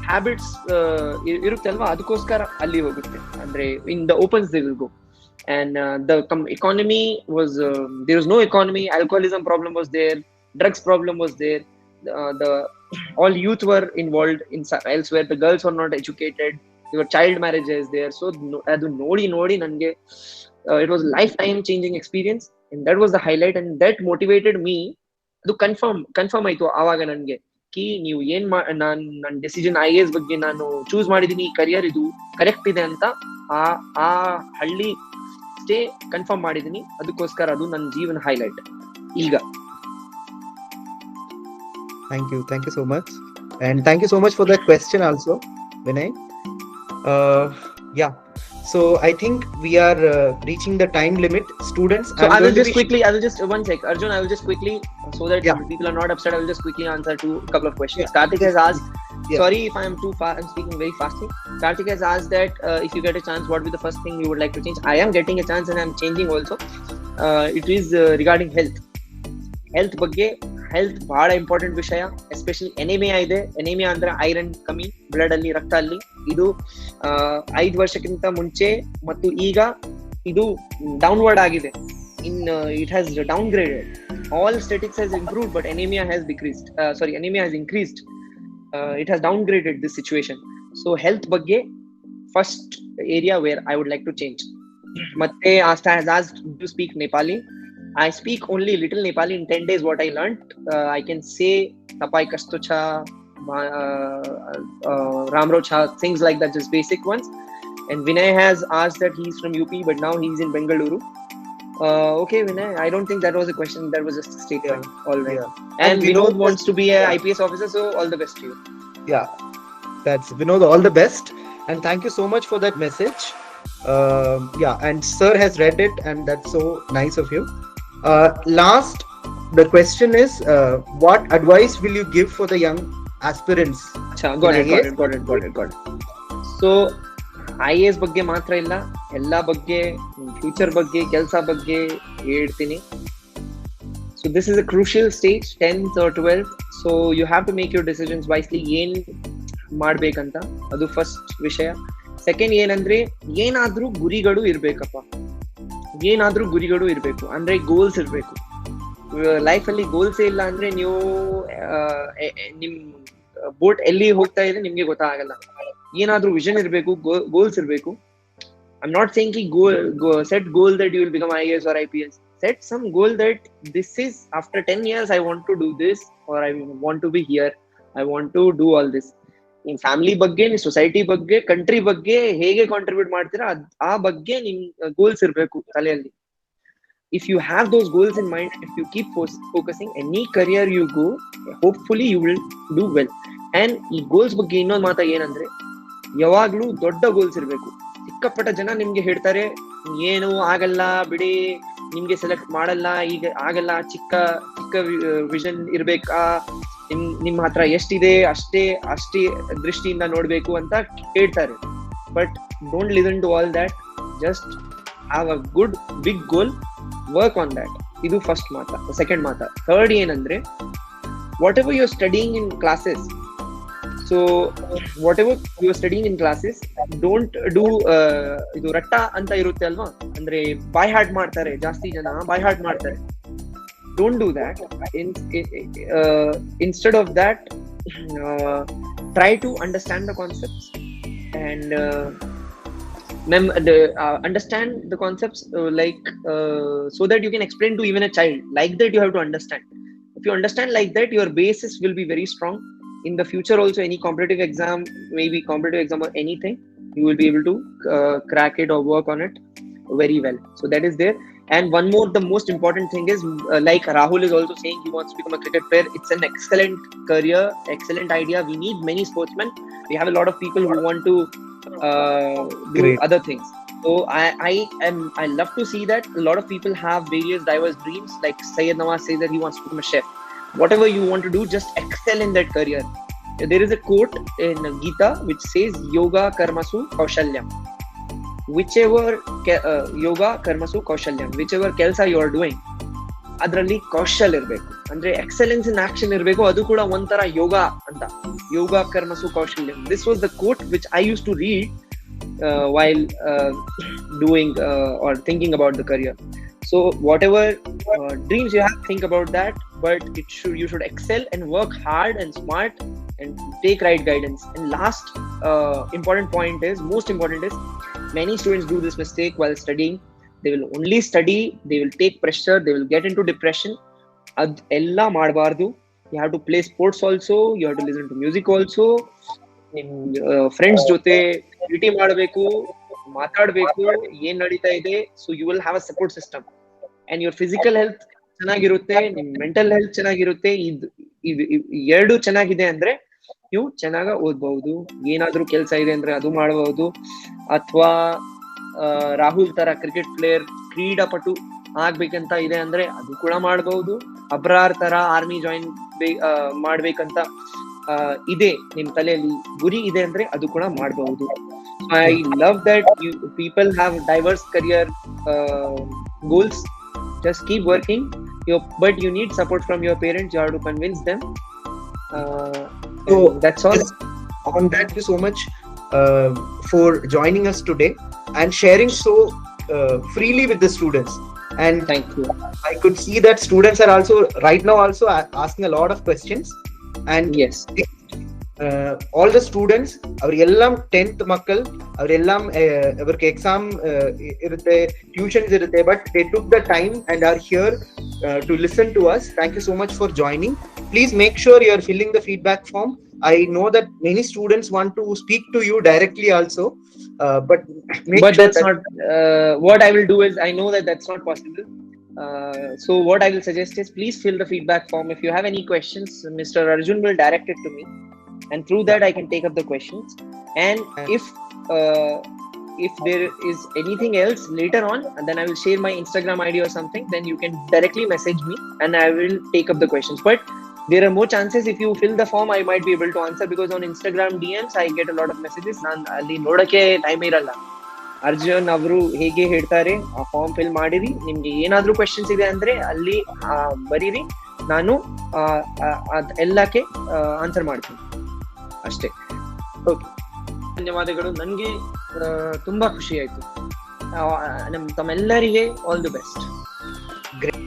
ಹ್ಯಾಬಿಟ್ಸ್ ಇರುತ್ತೆ ಅಲ್ವಾ, ಅದಕ್ಕೋಸ್ಕರ ಅಲ್ಲಿ ಹೋಗುತ್ತೆ. ಅಂದ್ರೆ in the opens they will go. And the economy was there was no economy. Alcoholism problem was there, drugs problem was there, the all youth were involved in elsewhere. The girls were not educated, there were child marriages there. So adu nodi nange it was lifetime changing experience, and that was the highlight, and that motivated me. adu confirm aitu avaga nange ki ನೀವು ಏನ್ ನನ್ನ ಡಿಸಿಷನ್ IAS ಬಗ್ಗೆ ನಾನು ಚೂಸ್ ಮಾಡಿದೀನಿ, ಕರಿಯರ್ ಇದು ಕರೆಕ್ಟ್ ಇದೆ ಅಂತ ಆ ಹಳ್ಳಿ ಸ್ಟೇ ಕನ್ಫರ್ಮ್ ಮಾಡಿದೀನಿ. ಅದಕ್ಕೋಸ್ಕರ ಅದು ನನ್ನ ಜೀವನ ಹೈಲೈಟ್ ಈಗ. Thank you so much, and thank you so much for that question also, Vinay. Yeah, so I think we are reaching the time limit, students. So I will just one sec, Arjun, I will just quickly, so that people are not upset, I will just quickly answer to a couple of questions. Karthik has asked, sorry if I am too fast, I'm speaking very fastly. Karthik has asked that if you get a chance, what will be the first thing you would like to change? I am getting a chance and I am changing also. It is regarding health ಬಗ್ಗೆ. ಹೆಲ್ತ್ ಬಹಳ ಇಂಪಾರ್ಟೆಂಟ್ ವಿಷಯ, ಎಸ್ಪೆಷಲಿ ಎನಿಮಿಯಾ ಇದೆ. ಎನಿಮಿಯಾ ಅಂದ್ರೆ ಐರನ್ ಕಮ್ಮಿ ಬ್ಲಡ್ ಅಲ್ಲಿ, ರಕ್ತ ಅಲ್ಲಿ. ಇದು 5 ವರ್ಷಕ್ಕಿಂತ ಮುಂಚೆ ಮತ್ತು ಈಗ ಇದು ಡೌನ್ವರ್ಡ್ ಆಗಿದೆ. It has downgraded. All statics has improved but anemia has increased. It has downgraded this situation. So health ಬಗ್ಗೆ first area where I would like to change. Matte Asta has asked to speak Nepali. I speak only little Nepali. In 10 days what I learned, I can say tapai kasto cha, ramro cha, things like that, just basic ones. And Vinay has asked that he's from UP but now he's in Bengaluru. Okay Vinay, I don't think that was a question, that was just a statement. All right. And Vinod wants to be a IPS officer, so all the best to you. Yeah, that's Vinod, all the best, and thank you so much for that message. And sir has read it, and that's so nice of you. Last, the question is, what advice will you give for the young aspirants? Got it. So IAS ಬಗ್ಗೆ ಮಾತ್ರ ಇಲ್ಲ, ಎಲ್ಲಾ ಬಗ್ಗೆ, ಫ್ಯೂಚರ್ ಬಗ್ಗೆ, ಕೆಲಸ ಬಗ್ಗೆ ಹೇಳ್ತೀನಿ. So this is a crucial stage, 10th or 12th. So you have to make your decisions wisely. ಏನ್ ಮಾಡ್ಬೇಕಂತ ಅದು ಫಸ್ಟ್ ವಿಷಯ. ಸೆಕೆಂಡ್ ಏನಂದ್ರೆ, ಏನಾದ್ರೂ ಗುರಿಗಳು ಇರ್ಬೇಕಪ್ಪ. ಏನಾದ್ರೂ ಗುರಿಗಳು ಇರ್ಬೇಕು ಅಂದ್ರೆ ಗೋಲ್ಸ್ ಇರ್ಬೇಕು. ಲೈಫ್ ಅಲ್ಲಿ ಗೋಲ್ಸ್ ಇಲ್ಲ ಅಂದ್ರೆ ನೀವು ನಿಮ್ ಬೋಟ್ ಎಲ್ಲಿ ಹೋಗ್ತಾ ಇದೆ ನಿಮ್ಗೆ ಗೊತ್ತಾಗಲ್ಲ. ಏನಾದ್ರೂ ವಿಷನ್ ಇರ್ಬೇಕು, ಗೋಲ್ಸ್ ಇರ್ಬೇಕು. I'm not saying set goal that you will become IAS or IPS. Set some goal that this is after 10 years I want to do this, or I want to be here, I want to do all this. ನಿಮ್ ಫ್ಯಾಮಿಲಿ ಬಗ್ಗೆ, ನಿಮ್ ಸೊಸೈಟಿ ಬಗ್ಗೆ, ಕಂಟ್ರಿ ಬಗ್ಗೆ ಹೇಗೆ ಕಾಂಟ್ರಿಬ್ಯೂಟ್ ಮಾಡ್ತೀರಾ ಆ ಬಗ್ಗೆ ನಿಮ್ ಗೋಲ್ಸ್ ಇರ್ಬೇಕು ತಲೆಯಲ್ಲಿ. If you have those goals in mind, if you keep focusing, any career you go, hopefully you will do well. And ಈ ಗೋಲ್ಸ್ ಬಗ್ಗೆ ಇನ್ನೊಂದು ಮಾತಾ ಏನಂದ್ರೆ, ಯಾವಾಗ್ಲೂ ದೊಡ್ಡ ಗೋಲ್ಸ್ ಇರ್ಬೇಕು. ಸಿಕ್ಕಾಪಟ್ಟ ಜನ ನಿಮ್ಗೆ ಹೇಳ್ತಾರೆ ಏನು ಆಗಲ್ಲ ಬಿಡಿ, ನಿಮ್ಗೆ ಸೆಲೆಕ್ಟ್ ಮಾಡಲ್ಲ, ಈಗ ಆಗಲ್ಲ, ಚಿಕ್ಕ ವಿಷನ್ ಇರ್ಬೇಕಾ, ನಿಮ್ ಹತ್ರ ಎಷ್ಟಿದೆ ಅಷ್ಟೇ ದೃಷ್ಟಿಯಿಂದ ನೋಡ್ಬೇಕು ಅಂತ ಹೇಳ್ತಾರೆ. But don't listen to all that, just have a good big goal, work on that. ಇದು ಫಸ್ಟ್ ಮಾತಾ. ಸೆಕೆಂಡ್ ಮಾತಾ. ಥರ್ಡ್ ಏನಂದ್ರೆ, whatever you are studying in classes, so So whatever you are studying in classes, don't do ಇದು ರಟ್ಟ ಅಂತ ಇರುತ್ತೆ ಅಲ್ವಾ, ಅಂದ್ರೆ ಬೈ ಹಾರ್ಟ್ ಮಾಡ್ತಾರೆ ಜಾಸ್ತಿ ಜನ, ಬೈ ಹಾರ್ಟ್ ಮಾಡ್ತಾರೆ. Don't do that. Instead of that, try to understand the concepts and understand the concepts so that you can explain to even a child. Like that, you have to understand. If you understand like that, your basis will be very strong. In the future also, any competitive exam, maybe competitive exam or anything, you will be able to crack it or work on it very well. So that is there. And one more, the most important thing is, like Rahul is also saying, he wants to become a cricket player. It's an excellent career, excellent idea. We need many sportsmen. We have a lot of people who want to do other things. So I love to see that a lot of people have various diverse dreams. Like Syed Nawaz says that he wants to become a chef. Whatever you want to do, just excel in that career. There is a quote in Gita which says, yoga karmasu kaushalyam. Whichever yoga karmasu kaushalyam, whichever kelsa you are doing, ಅದರಲ್ಲಿ ಕೌಶಲ್ಯ ಇರಬೇಕು, ಅಂದ್ರೆ ಎಕ್ಸಲೆನ್ಸ್ ಇನ್ ಆಕ್ಷನ್ ಇರಬೇಕು. ಅದು ಕೂಡ ಒಂಥರ ಯೋಗ ಅಂತ, ಯೋಗ ಕರ್ಮಸು ಕೌಶಲ್ಯಂ. This was the quote which I use to read while doing or thinking about the career. So whatever dreams you have, think about that, but you should excel and work hard and smart and take right guidance. And last important point is, most important is, many students do this mistake while studying. They will only study, they will take pressure, they will get into depression. Ad ella ಮಾಡಬಾರದು. You have to play sports also, you have to listen to music also, friends ಜೊತೆ ಭೇಟಿ ಮಾಡಬೇಕು, ಮಾತಾಡಬೇಕು, ಏನ್ ನಡೀತಾ ಇದೆ. So you will have a support system and your physical health ಚೆನ್ನಾಗಿರುತ್ತೆ, ನಿಮ್ ಮೆಂಟಲ್ ಹೆಲ್ತ್ ಚೆನ್ನಾಗಿರುತ್ತೆ. ಇದು ಎರಡು ಚೆನ್ನಾಗಿದೆ ಅಂದ್ರೆ ನೀವು ಚೆನ್ನಾಗ ಓದ್ಬಹುದು. ಏನಾದ್ರೂ ಕೆಲಸ ಇದೆ ಅಂದ್ರೆ ಅದು ಮಾಡಬಹುದು. ಅಥವಾ ರಾಹುಲ್ ತರ ಕ್ರಿಕೆಟ್ ಪ್ಲೇಯರ್, ಕ್ರೀಡಾಪಟು ಆಗ್ಬೇಕಂತ ಇದೆ ಅಂದ್ರೆ ಅದು ಕೂಡ ಮಾಡಬಹುದು. ಅಬ್ರಾರ್ ತರ ಆರ್ಮಿ ಜಾಯಿನ್ ಮಾಡ್ಬೇಕಂತ ಇದೆ ನಿಮ್ ತಲೆಯಲ್ಲಿ ಗುರಿ ಇದೆ ಅಂದ್ರೆ ಅದು ಕೂಡ ಮಾಡಬಹುದು. I love that people have diverse career goals. Just keep working, but you need support from your parents. You have to convince them. So that's all. On that, thank you so much for joining us today and sharing so freely with the students. And thank you. I could see that students are also right now also asking a lot of questions. And yes, all the students, ಅವರೆಲ್ಲಂ 10th ಮಕ್ಕಳು, ಅವರೆಲ್ಲಂ ಅವರಿಗೆ ಎಕ್ಸಾಮ್ ಇರುತ್ತೆ, ಟ್ಯೂಷನ್ಸ್ ಇರುತ್ತೆ, but they took the time and are here to listen to us. Thank you so much for joining. Please make sure you are filling the feedback form. I know that many students want to speak to you directly also, but sure that's not what I will do is, I know that that's not possible. So what I will suggest is, please fill the feedback form. If you have any questions, Mr. Arjun will direct it to me, and through that I can take up the questions. And if there is anything else later on, then I will share my Instagram ID or something, then you can directly message me and I will take up the questions. But there are more chances if you fill the form, I might be able to answer, because on Instagram DMs I get a lot of messages. ನಾನು ಅಲ್ಲಿ ನೋಡಕ್ಕೆ ಟೈಮ್ ಇರಲ್ಲ. ಅರ್ಜುನ್ ಅವರು ಹೇಗೆ ಹೇಳ್ತಾರೆ, ಆ ಫಾರ್ಮ್ ಫಿಲ್ ಮಾಡಿರಿ, ನಿಮ್ಗೆ ಏನಾದ್ರೂ ಕ್ವೆಶನ್ಸ್ ಇದೆ ಅಂದ್ರೆ ಅಲ್ಲಿ ಬರೀರಿ, ನಾನು ಎಲ್ಲಕ್ಕೆ ಆನ್ಸರ್ ಮಾಡ್ತೀನಿ ಅಷ್ಟೇ. ಓಕೆ, ಧನ್ಯವಾದಗಳು. ನನಗೆ ತುಂಬಾ ಖುಷಿ ಆಯ್ತು. ತಮ್ಮೆಲ್ಲರಿಗೆ ಆಲ್ ದಿ ಬೆಸ್ಟ್. Great.